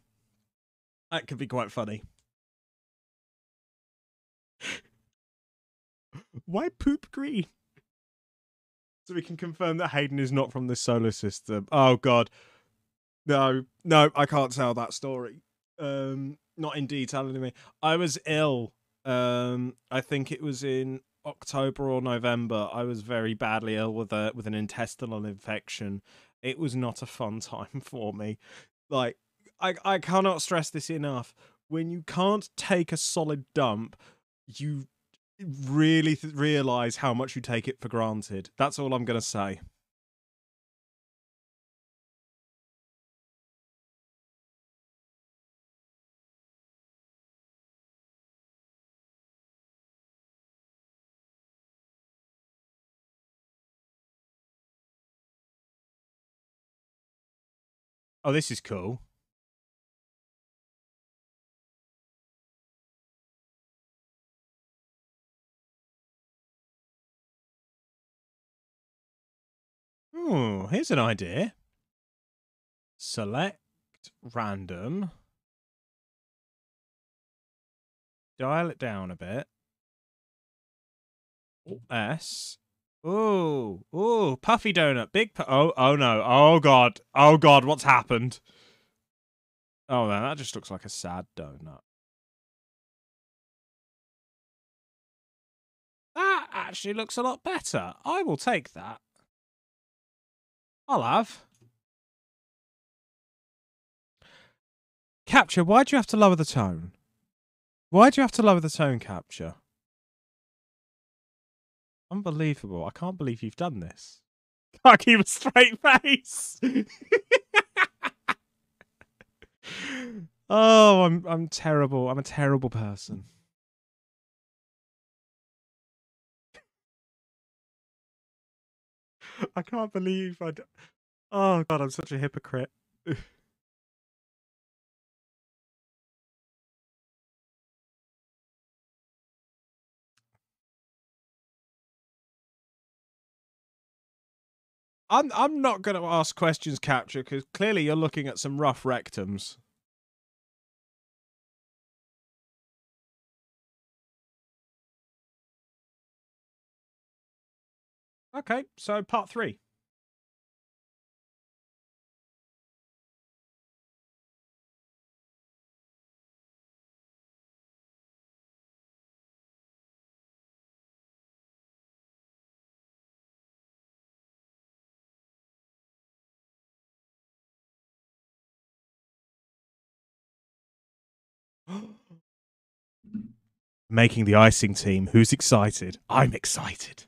That could be quite funny. Why poop green? So we can confirm that Hayden is not from this solar system. Oh God, no, I can't tell that story. Not in detail anyway. I was ill. I think it was in October or November. I was very badly ill with an intestinal infection. It was not a fun time for me. Like I cannot stress this enough. when you can't take a solid dump, you really realize how much you take it for granted. That's all I'm going to say. Oh, this is cool. Oh, here's an idea. Select random. Dial it down a bit. S. Oh, puffy donut. Oh no. Oh god. Oh god, what's happened? Oh man, that just looks like a sad donut. That actually looks a lot better. I will take that. I'll have. Capture, why'd you have to lower the tone? Why'd you have to lower the tone, Capture? Unbelievable. I can't believe you've done this. Can't keep a straight face. Oh, I'm terrible. I'm a terrible person. I can't believe oh god, I'm such a hypocrite. I'm not going to ask questions, Capture, because clearly you're looking at some rough rectums. Okay, so part 3. Making the icing team. Who's excited? I'm excited.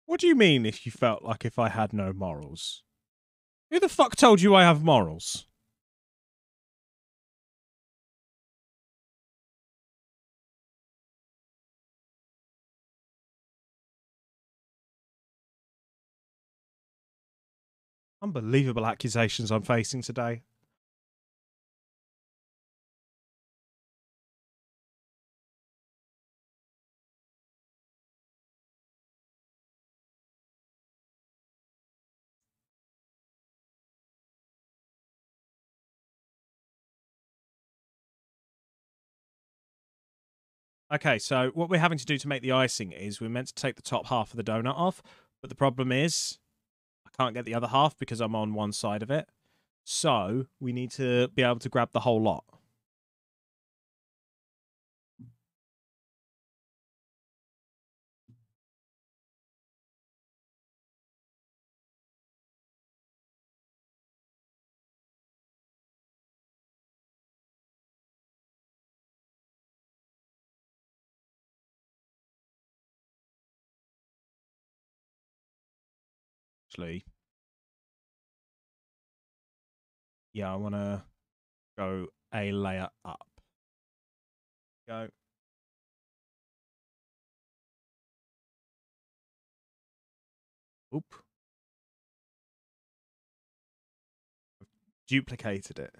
What do you mean if you felt like if I had no morals? Who the fuck told you I have morals? Unbelievable accusations I'm facing today. Okay, so what we're having to do to make the icing is we're meant to take the top half of the donut off, but the problem is I can't get the other half because I'm on one side of it. So we need to be able to grab the whole lot. Actually, yeah, I want to go a layer up. Go. Oop. Duplicated it.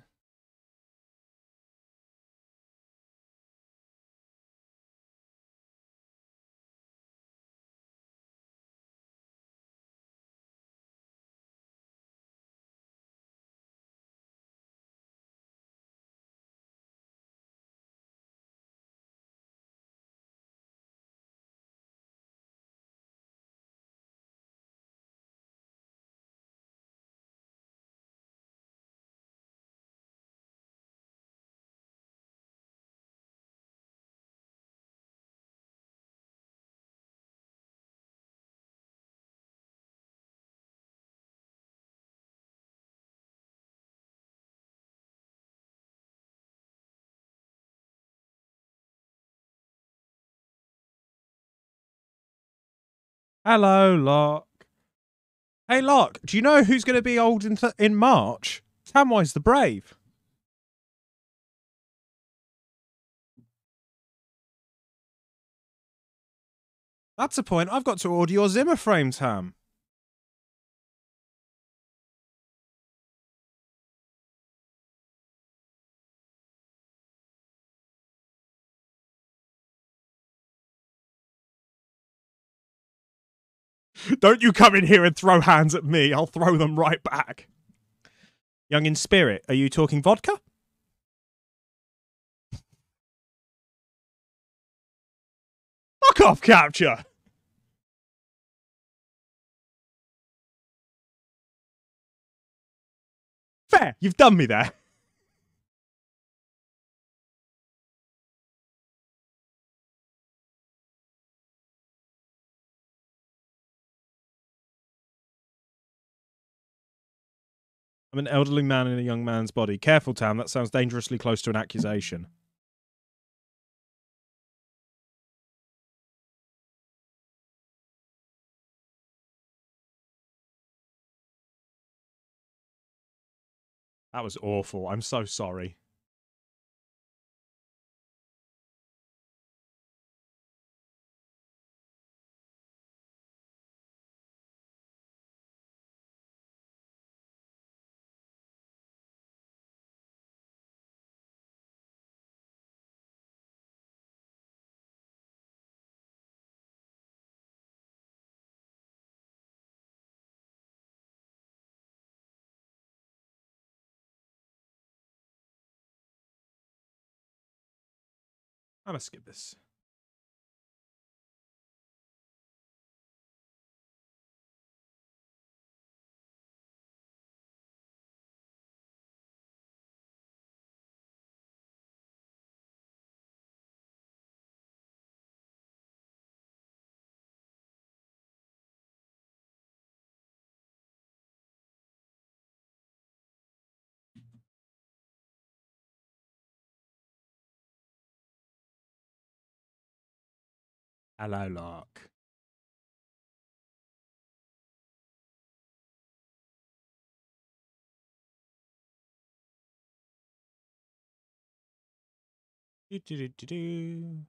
Hello, Locke. Hey, Locke, do you know who's going to be old in March? Samwise the Brave. That's a point. I've got to order your Zimmer frame, Tam. Don't you come in here and throw hands at me. I'll throw them right back. Young in spirit, are you talking vodka? Fuck off, Capture. Fair, you've done me there. I'm an elderly man in a young man's body. Careful, Tam, that sounds dangerously close to an accusation. That was awful. I'm so sorry. I'm gonna skip this. Hello, Lark. Do, do, do, do, do.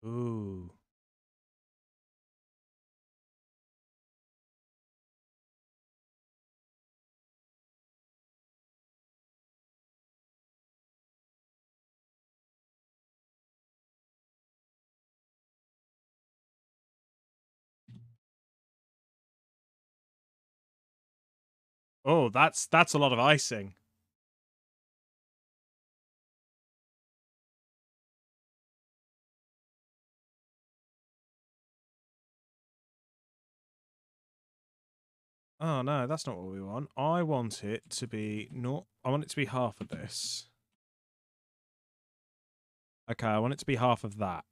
Ooh. Oh, that's a lot of icing. Oh no, that's not what we want. I want it to be not. I want it to be half of this. Okay, I want it to be half of that.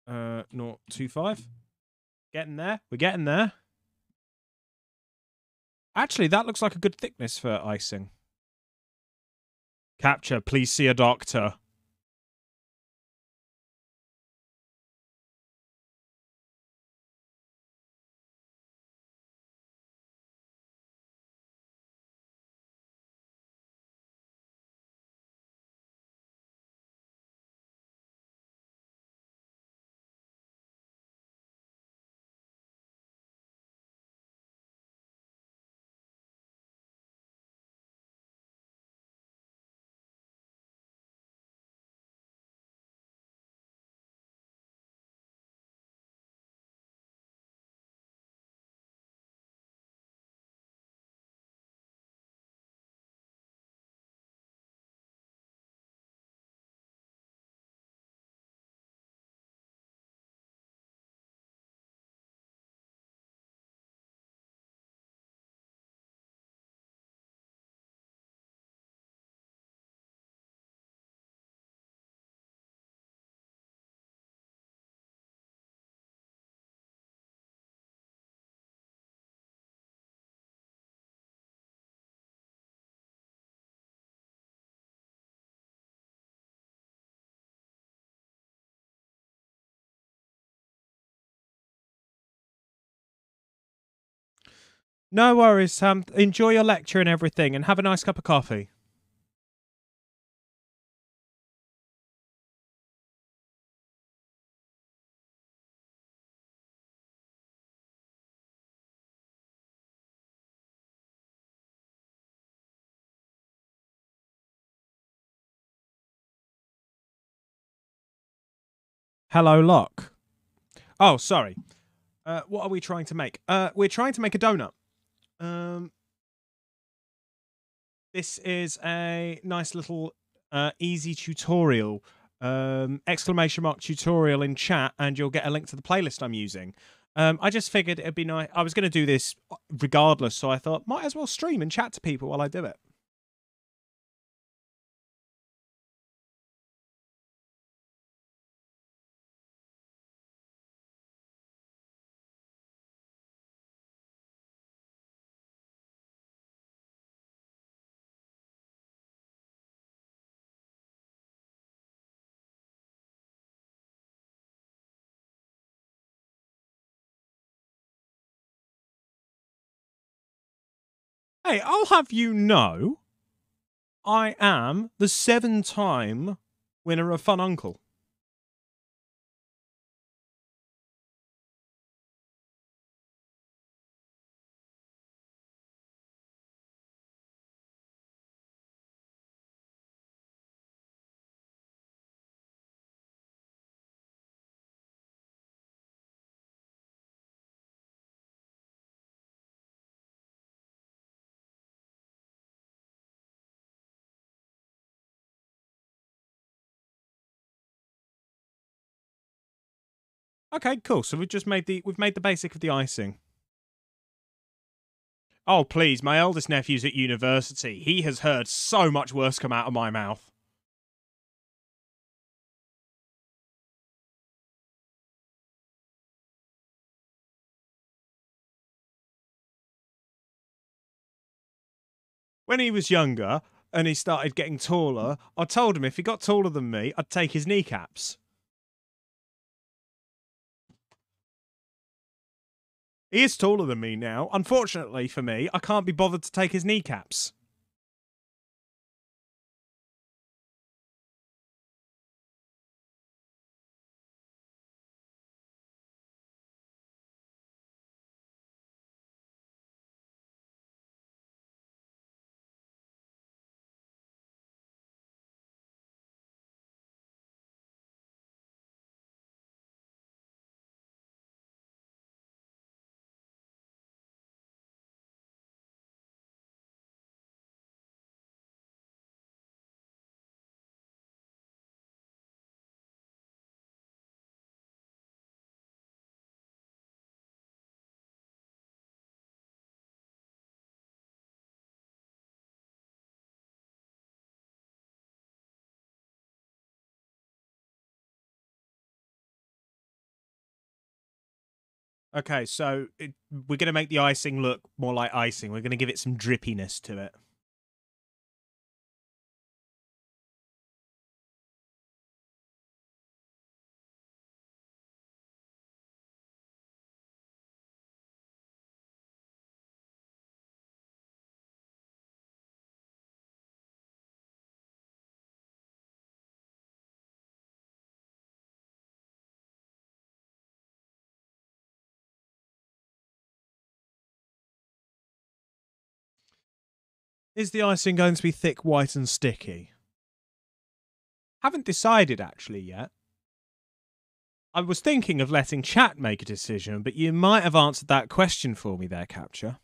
0.25. Getting there. We're getting there. Actually, that looks like a good thickness for icing. Capture, please see a doctor. No worries, Sam. Enjoy your lecture and everything, and have a nice cup of coffee. Hello, Locke. Oh, sorry. What are we trying to make? We're trying to make a donut. This is a nice little easy tutorial. Exclamation mark tutorial in chat, and you'll get a link to the playlist I'm using. I just figured it'd be nice. I was going to do this regardless, so I thought might as well stream and chat to people while I do it. Hey, I'll have you know, I am the 7-time winner of Fun Uncle. Okay, cool. So we've made the basic of the icing. Oh, please, my eldest nephew's at university. He has heard so much worse come out of my mouth. When he was younger and he started getting taller, I told him if he got taller than me, I'd take his kneecaps. He is taller than me now. Unfortunately for me, I can't be bothered to take his kneecaps. Okay, so we're going to make the icing look more like icing. We're going to give it some drippiness to it. Is the icing going to be thick, white, and sticky? Haven't decided actually yet. I was thinking of letting chat make a decision, but you might have answered that question for me there, Capture.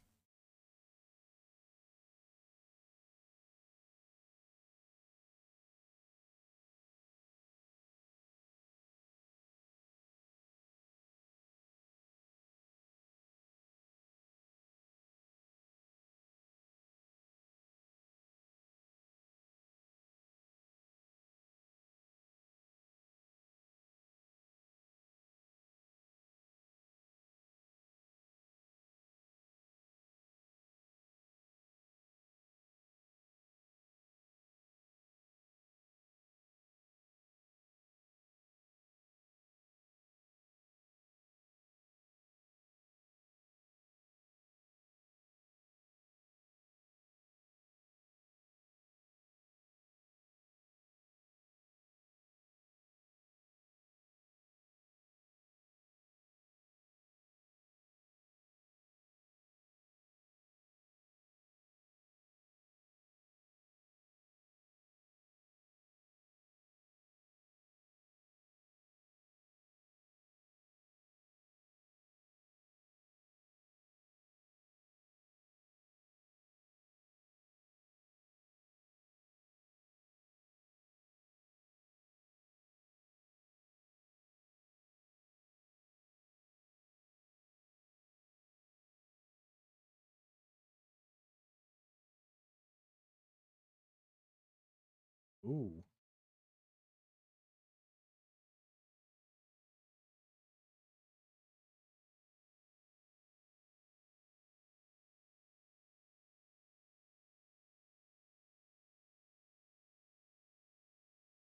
Ooh.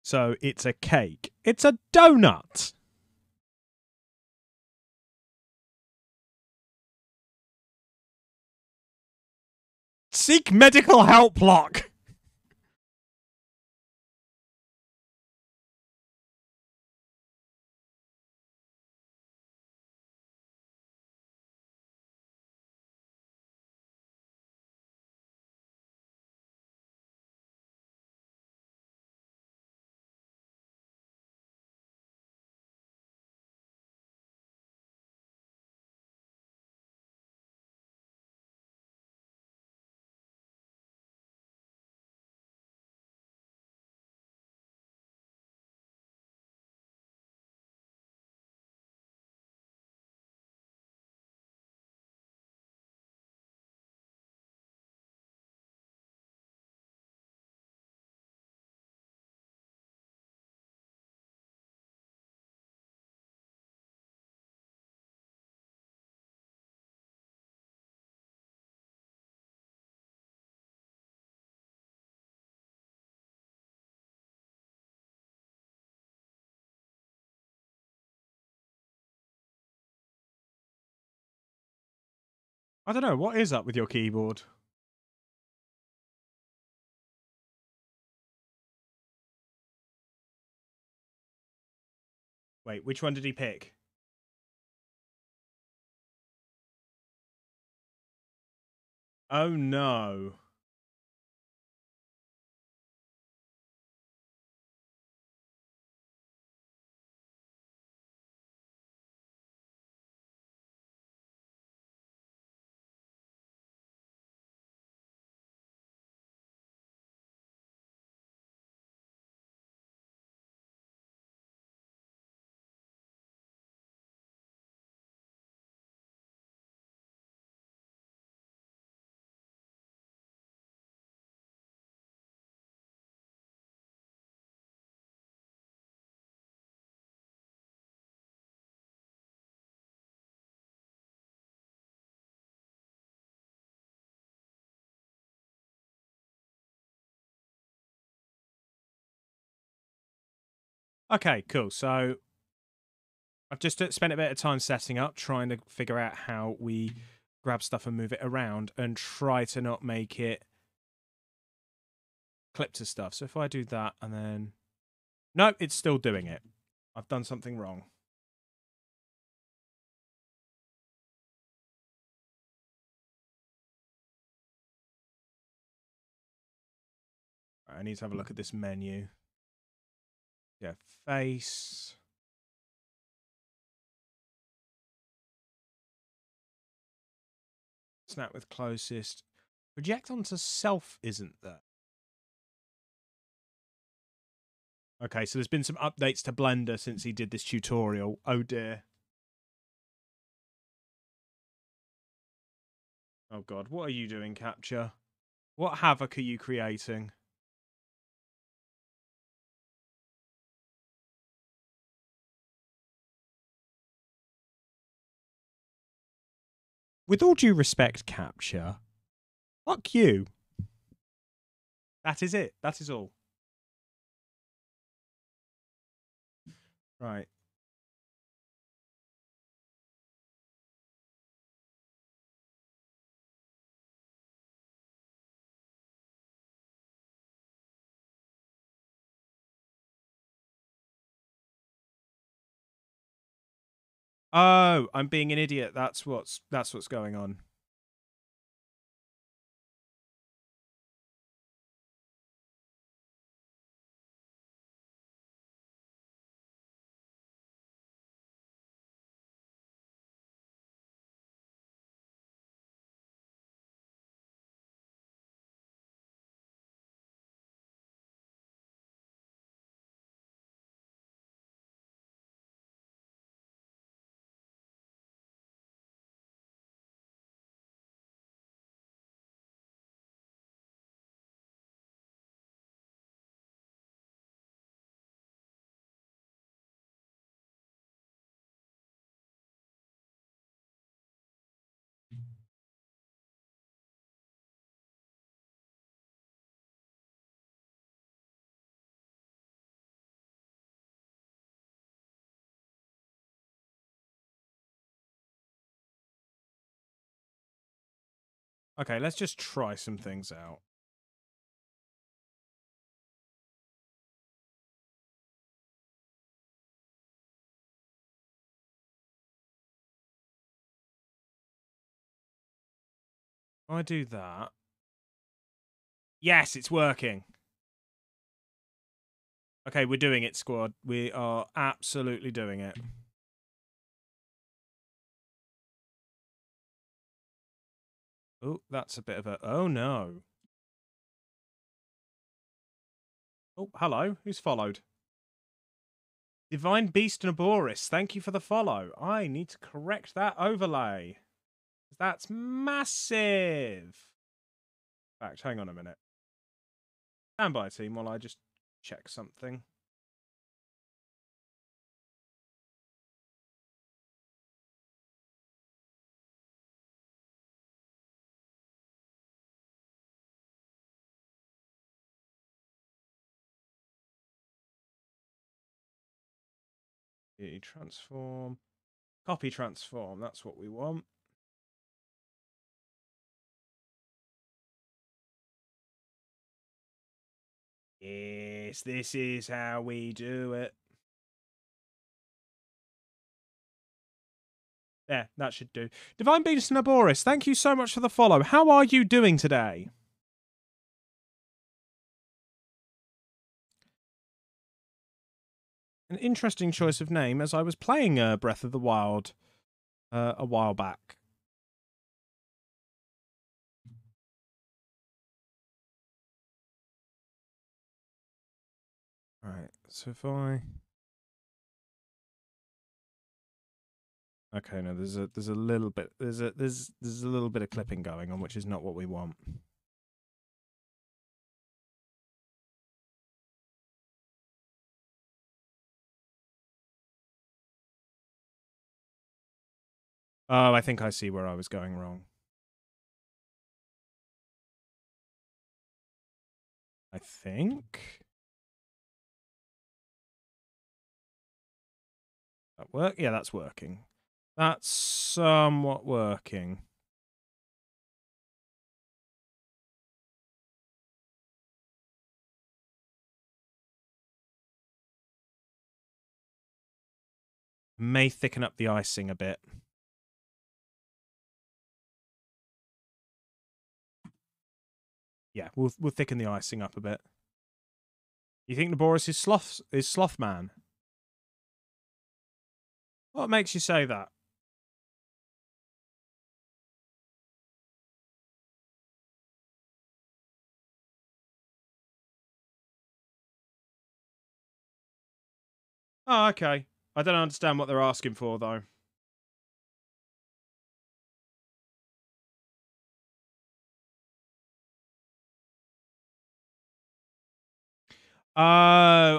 So it's a cake. It's a donut. Seek medical help, Locke. I don't know. What is up with your keyboard? Wait, which one did he pick? Oh no. Okay, cool. So I've just spent a bit of time setting up, trying to figure out how we grab stuff and move it around and try to not make it clip to stuff. So if I do that and then... No, it's still doing it. I've done something wrong. Right, I need to have a look at this menu. Yeah, face. Snap with closest. Project onto self isn't there. Okay, so there's been some updates to Blender since he did this tutorial. Oh dear. Oh god, what are you doing, Capture? What havoc are you creating? With all due respect, Capture, fuck you. That is it. That is all. Right. Oh, I'm being an idiot. That's what's going on. Okay, let's just try some things out. I do that. Yes, it's working. Okay, we're doing it, squad. We are absolutely doing it. Oh, that's a bit of a... Oh, no. Oh, hello. Who's followed? Divine Beast Naboris, thank you for the follow. I need to correct that overlay. That's massive. In fact, hang on a minute. Stand by, team, while I just check something. Transform. Copy transform. That's what we want. Yes, this is how we do it. Yeah, that should do. Divine Beast Naboris, thank you so much for the follow. How are you doing today? An interesting choice of name, as I was playing Breath of the Wild a while back. Right, so if I... Okay, no, there's a little bit there's a little bit of clipping going on, which is not what we want. Oh, I think I see where I was going wrong. I think. work? Yeah, that's working. That's somewhat working. May thicken up the icing a bit. Yeah, we'll thicken the icing up a bit. You think Naboris is sloth man? What makes you say that? Oh, okay. I don't understand what they're asking for, though. Oh,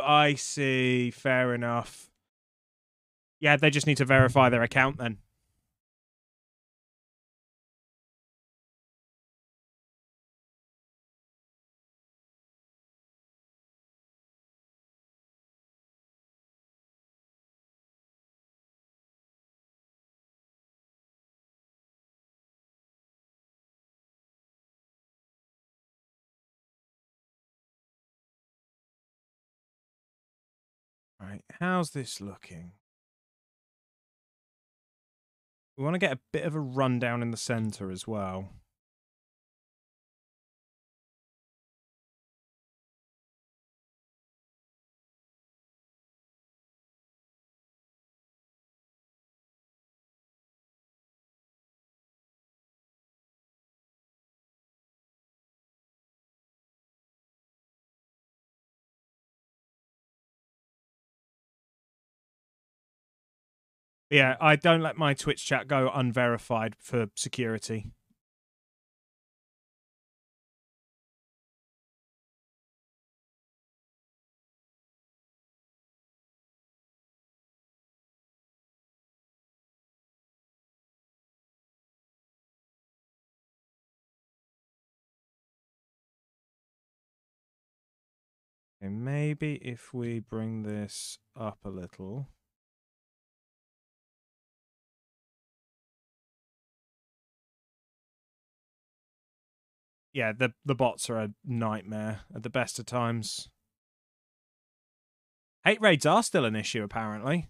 I see. Fair enough. Yeah, they just need to verify their account then. Right, how's this looking? We want to get a bit of a rundown in the center as well. Yeah, I don't let my Twitch chat go unverified for security. Okay, maybe if we bring this up a little. Yeah, the bots are a nightmare at the best of times. Hate raids are still an issue, apparently.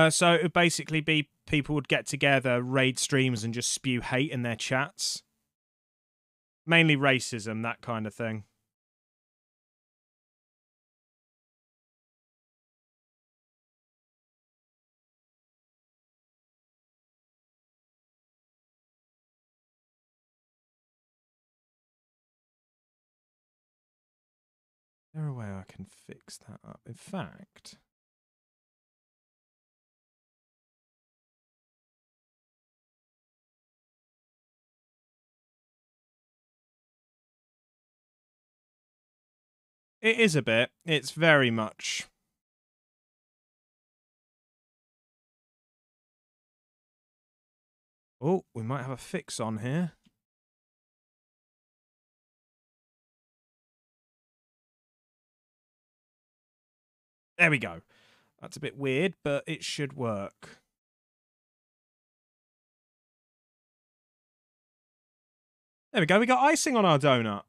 So it would basically be people would get together, raid streams, and just spew hate in their chats. Mainly racism, that kind of thing. Is there a way I can fix that up? In fact, it is a bit. It's very much. Oh, we might have a fix on here. There we go. That's a bit weird, but it should work. There we go. We got icing on our donut.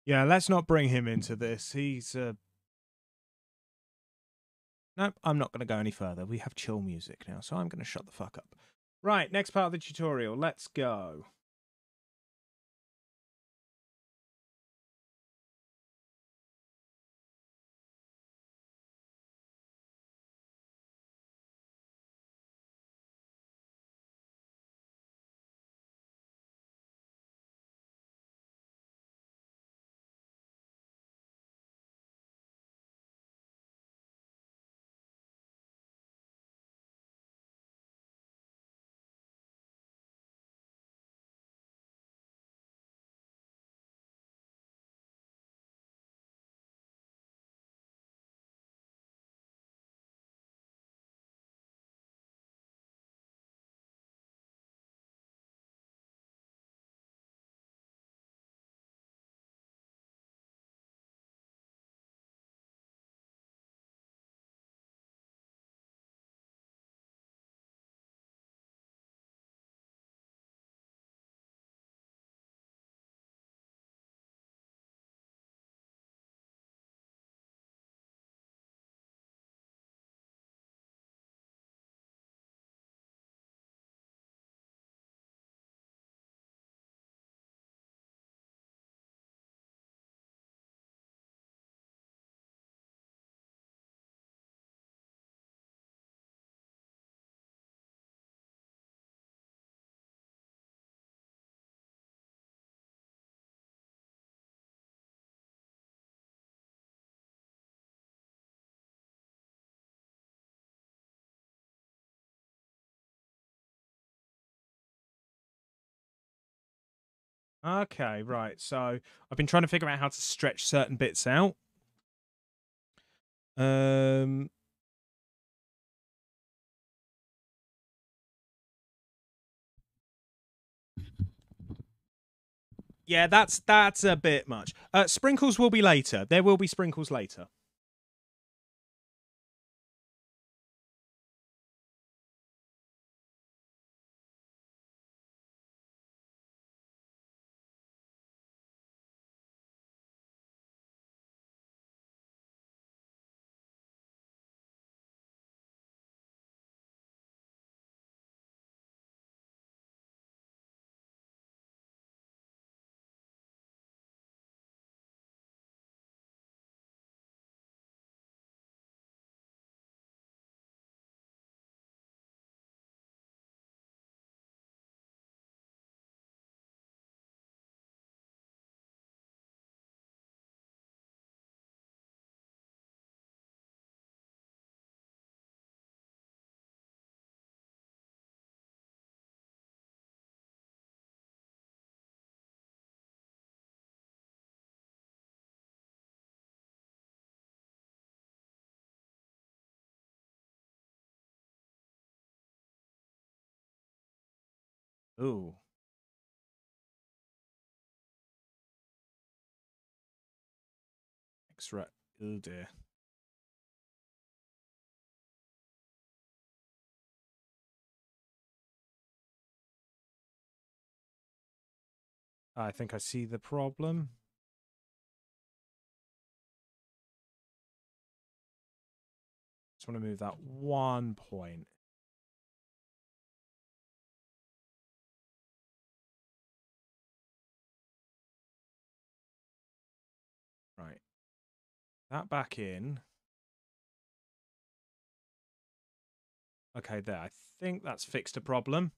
Yeah, let's not bring him into this. He's Nope, I'm not going to go any further. We have chill music now, so I'm going to shut the fuck up. Right, next part of the tutorial. Let's go. Okay, right. So I've been trying to figure out how to stretch certain bits out. Um, yeah, that's a bit much. Sprinkles will be later. There will be sprinkles later. Ooh, extra. Oh dear. I think I see the problem. Just want to move that 1 point. Right. That back in. Okay, there. I think that's fixed a problem.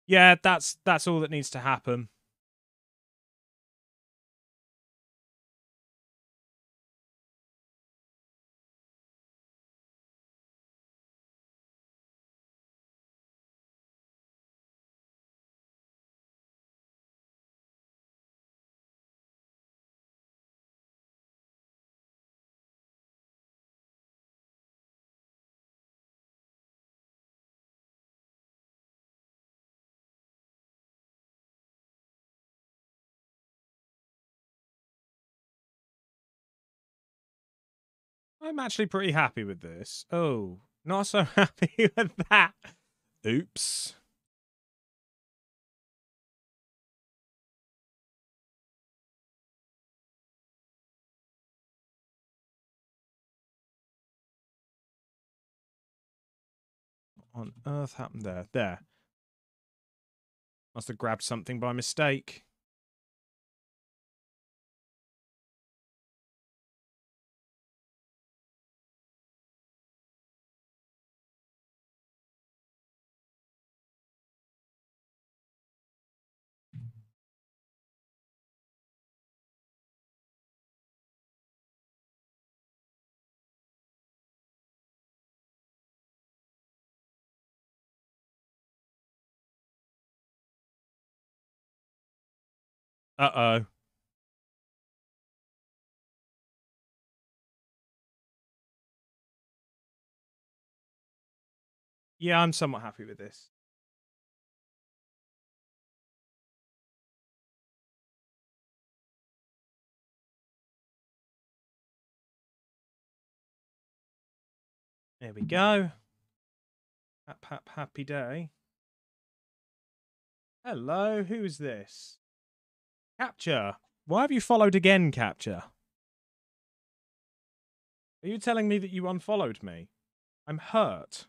Yeah, that's all that needs to happen. I'm actually pretty happy with this. Oh, not so happy with that. Oops. What on earth happened there? There. Must have grabbed something by mistake. Uh-oh. Yeah, I'm somewhat happy with this. There we go. Happy day. Hello, who's this? Capture. Why have you followed again, Capture? Are you telling me that you unfollowed me? I'm hurt.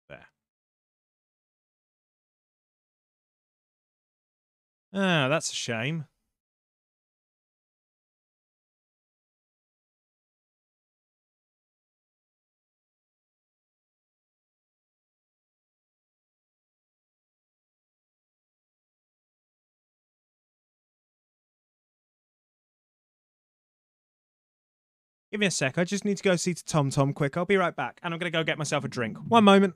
There. Ah, that's a shame. Give me a sec. I just need to go see to Tom Tom quick. I'll be right back. And I'm going to go get myself a drink. One moment.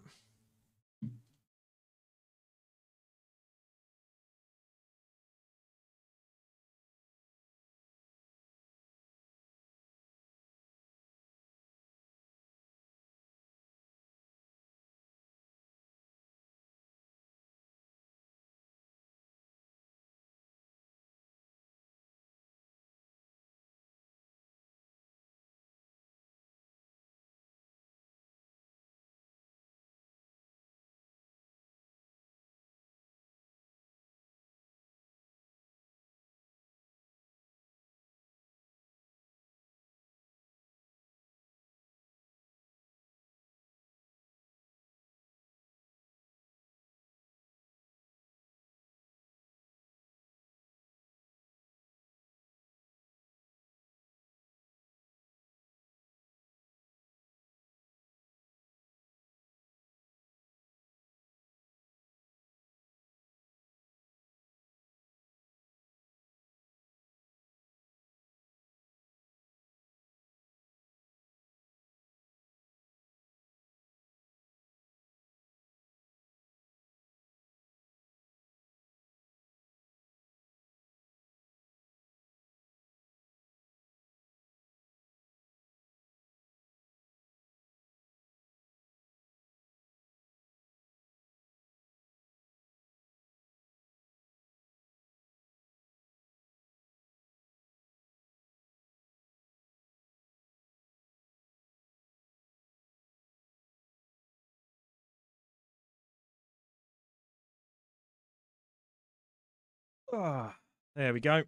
Ah, there we go.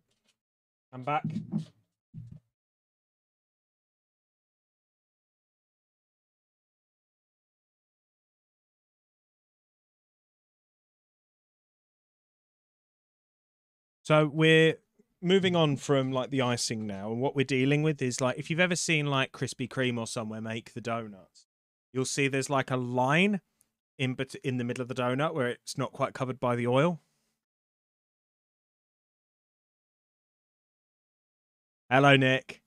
I'm back. So we're moving on from like the icing now, and what we're dealing with is like if you've ever seen like Krispy Kreme or somewhere make the donuts, you'll see there's like a line in the middle of the donut where it's not quite covered by the oil. Hello, Nick.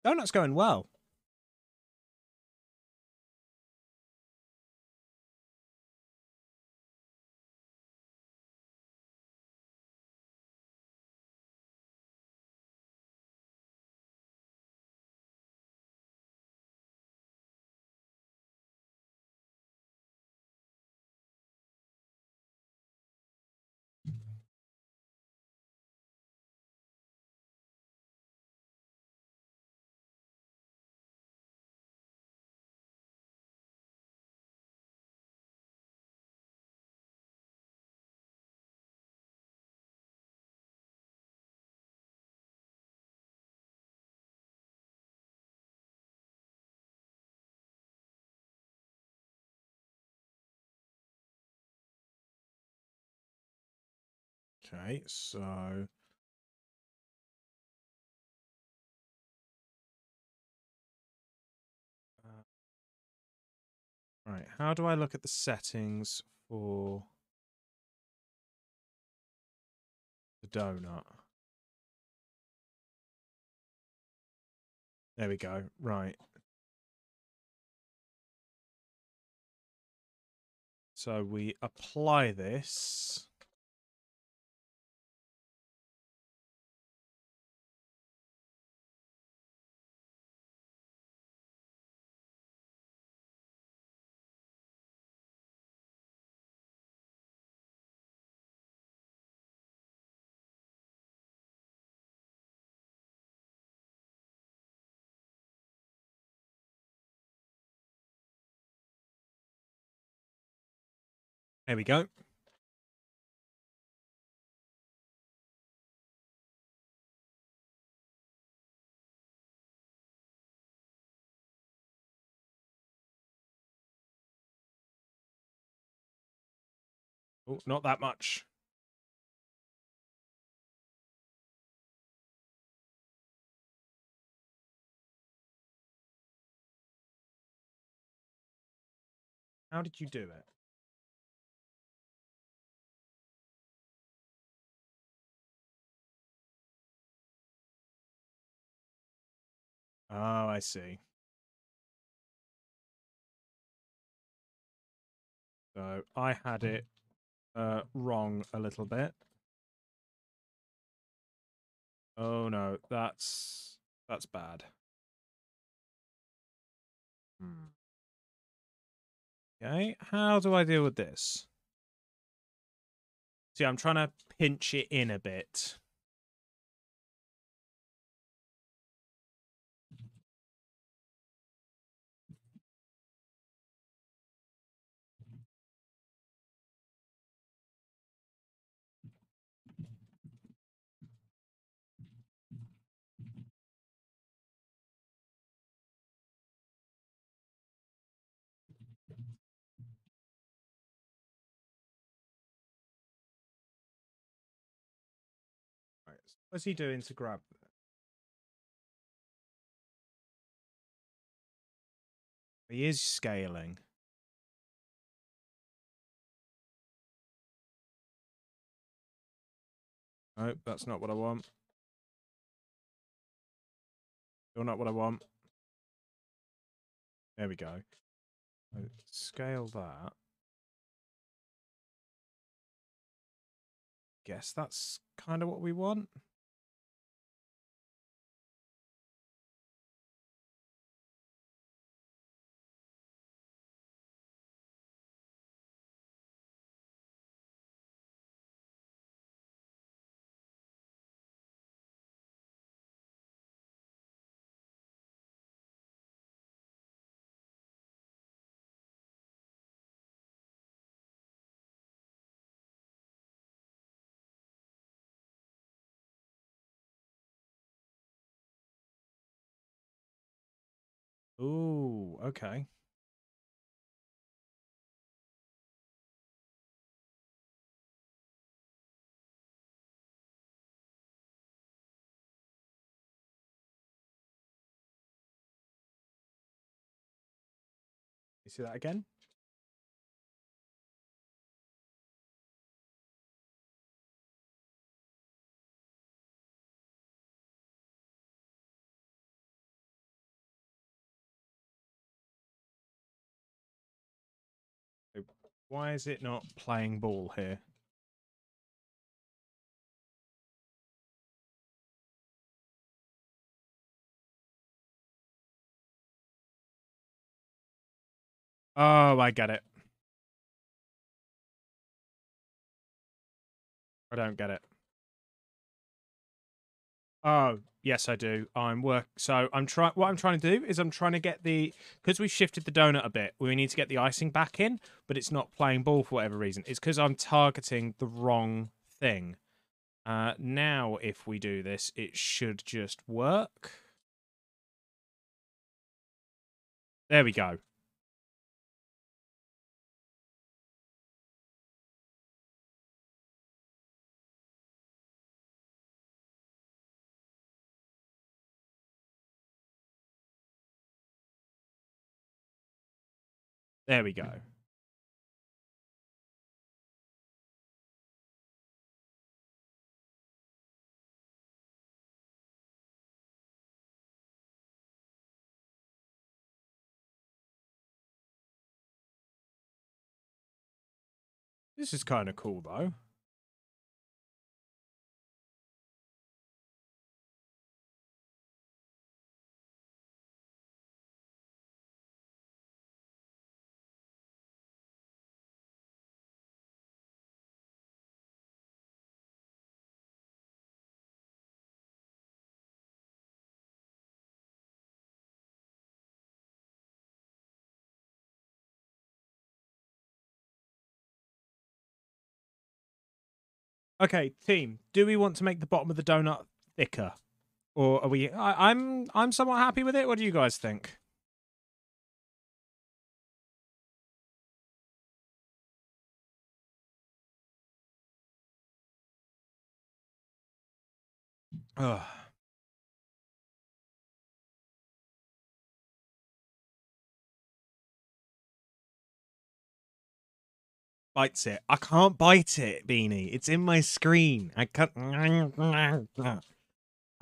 Donut's going well. Okay, so right, how do I look at the settings for the donut? There we go. Right. So we apply this. There we go. Oh, not that much. How did you do it? Oh, I see. So I had it wrong a little bit. Oh no, that's bad. Hmm. Okay, how do I deal with this? See, I'm trying to pinch it in a bit. Right. What's he doing to grab? He is scaling. Nope, that's not what I want. Still not what I want. There we go. Scale that. Guess that's kind of what we want. Ooh, okay. see that again? Why is it not playing ball here? Oh, I get it. I don't get it. Oh, yes, I do. So I'm trying. What I'm trying to do is I'm trying to get because we've shifted the donut a bit. We need to get the icing back in, but it's not playing ball for whatever reason. It's because I'm targeting the wrong thing. Now, if we do this, it should just work. There we go. There we go. This is kind of cool, though. Okay, team. Do we want to make the bottom of the donut thicker, or are we? I'm somewhat happy with it. What do you guys think? Ugh. Bites it. I can't bite it, Beanie. It's in my screen. I can't. I'd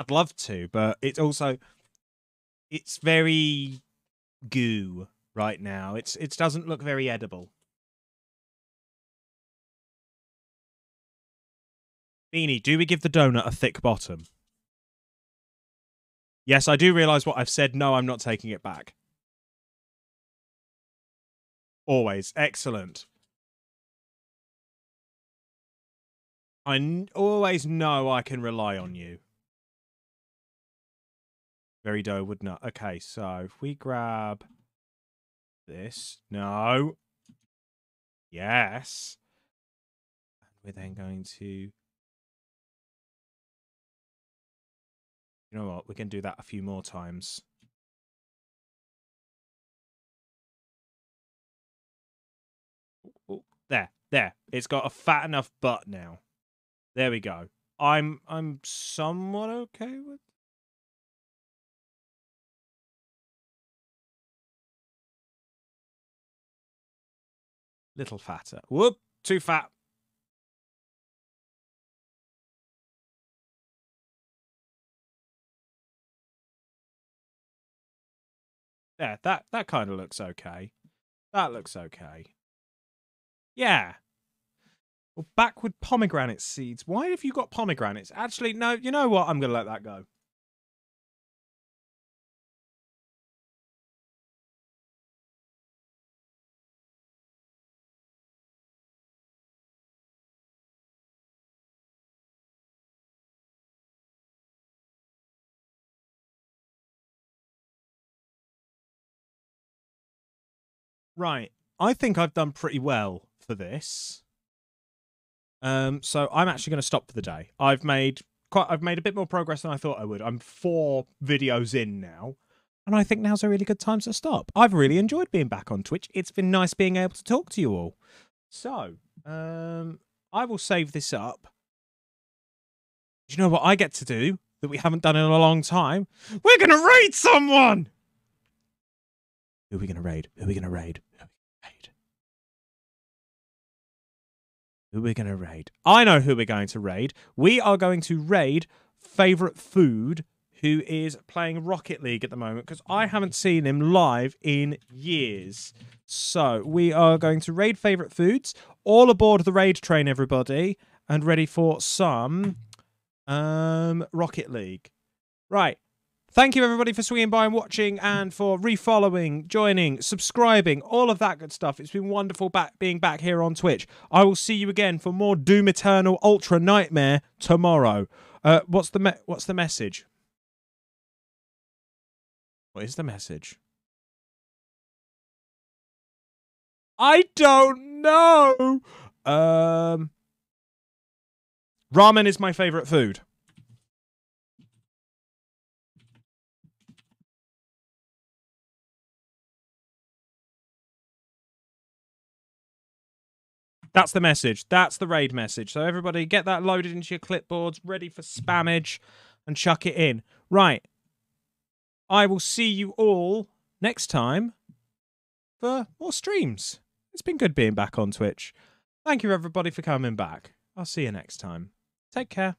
love to, but it's very goo right now. It doesn't look very edible. Beanie, do we give the donut a thick bottom? Yes, I do realise what I've said. No, I'm not taking it back. Always. Excellent. I always know I can rely on you. Very dough would not. Okay, so if we grab this. No. Yes. And we're then going to... You know what? We can do that a few more times. Ooh, there. It's got a fat enough butt now. There we go. I'm somewhat okay with. Little fatter. Whoop! Too fat. There. That kind of looks okay. That looks okay. Yeah. Well, backward pomegranate seeds. Why have you got pomegranates? Actually, no. You know what? I'm gonna let that go. Right. I think I've done pretty well for this. So I'm actually going to stop for the day. I've made a bit more progress than I thought I would. I'm 4 videos in now, and I think now's a really good time to stop. I've really enjoyed being back on Twitch. It's been nice being able to talk to you all. So, I will save this up. Do you know what I get to do that we haven't done in a long time? We're going to raid someone! Who are we going to raid? Who are we going to raid? Who are we going to raid? I know who we're going to raid. We are going to raid Favorite Food, who is playing Rocket League at the moment, because I haven't seen him live in years. So we are going to raid Favorite Foods. All aboard the raid train, everybody, and ready for some Rocket League. Right. Thank you, everybody, for swinging by and watching, and for refollowing, joining, subscribing, all of that good stuff. It's been wonderful being back here on Twitch. I will see you again for more Doom Eternal Ultra Nightmare tomorrow. What's the message? What is the message? I don't know. Ramen is my favorite food. That's the message. That's the raid message. So everybody get that loaded into your clipboards, ready for spammage, and chuck it in. Right. I will see you all next time for more streams. It's been good being back on Twitch. Thank you, everybody, for coming back. I'll see you next time. Take care.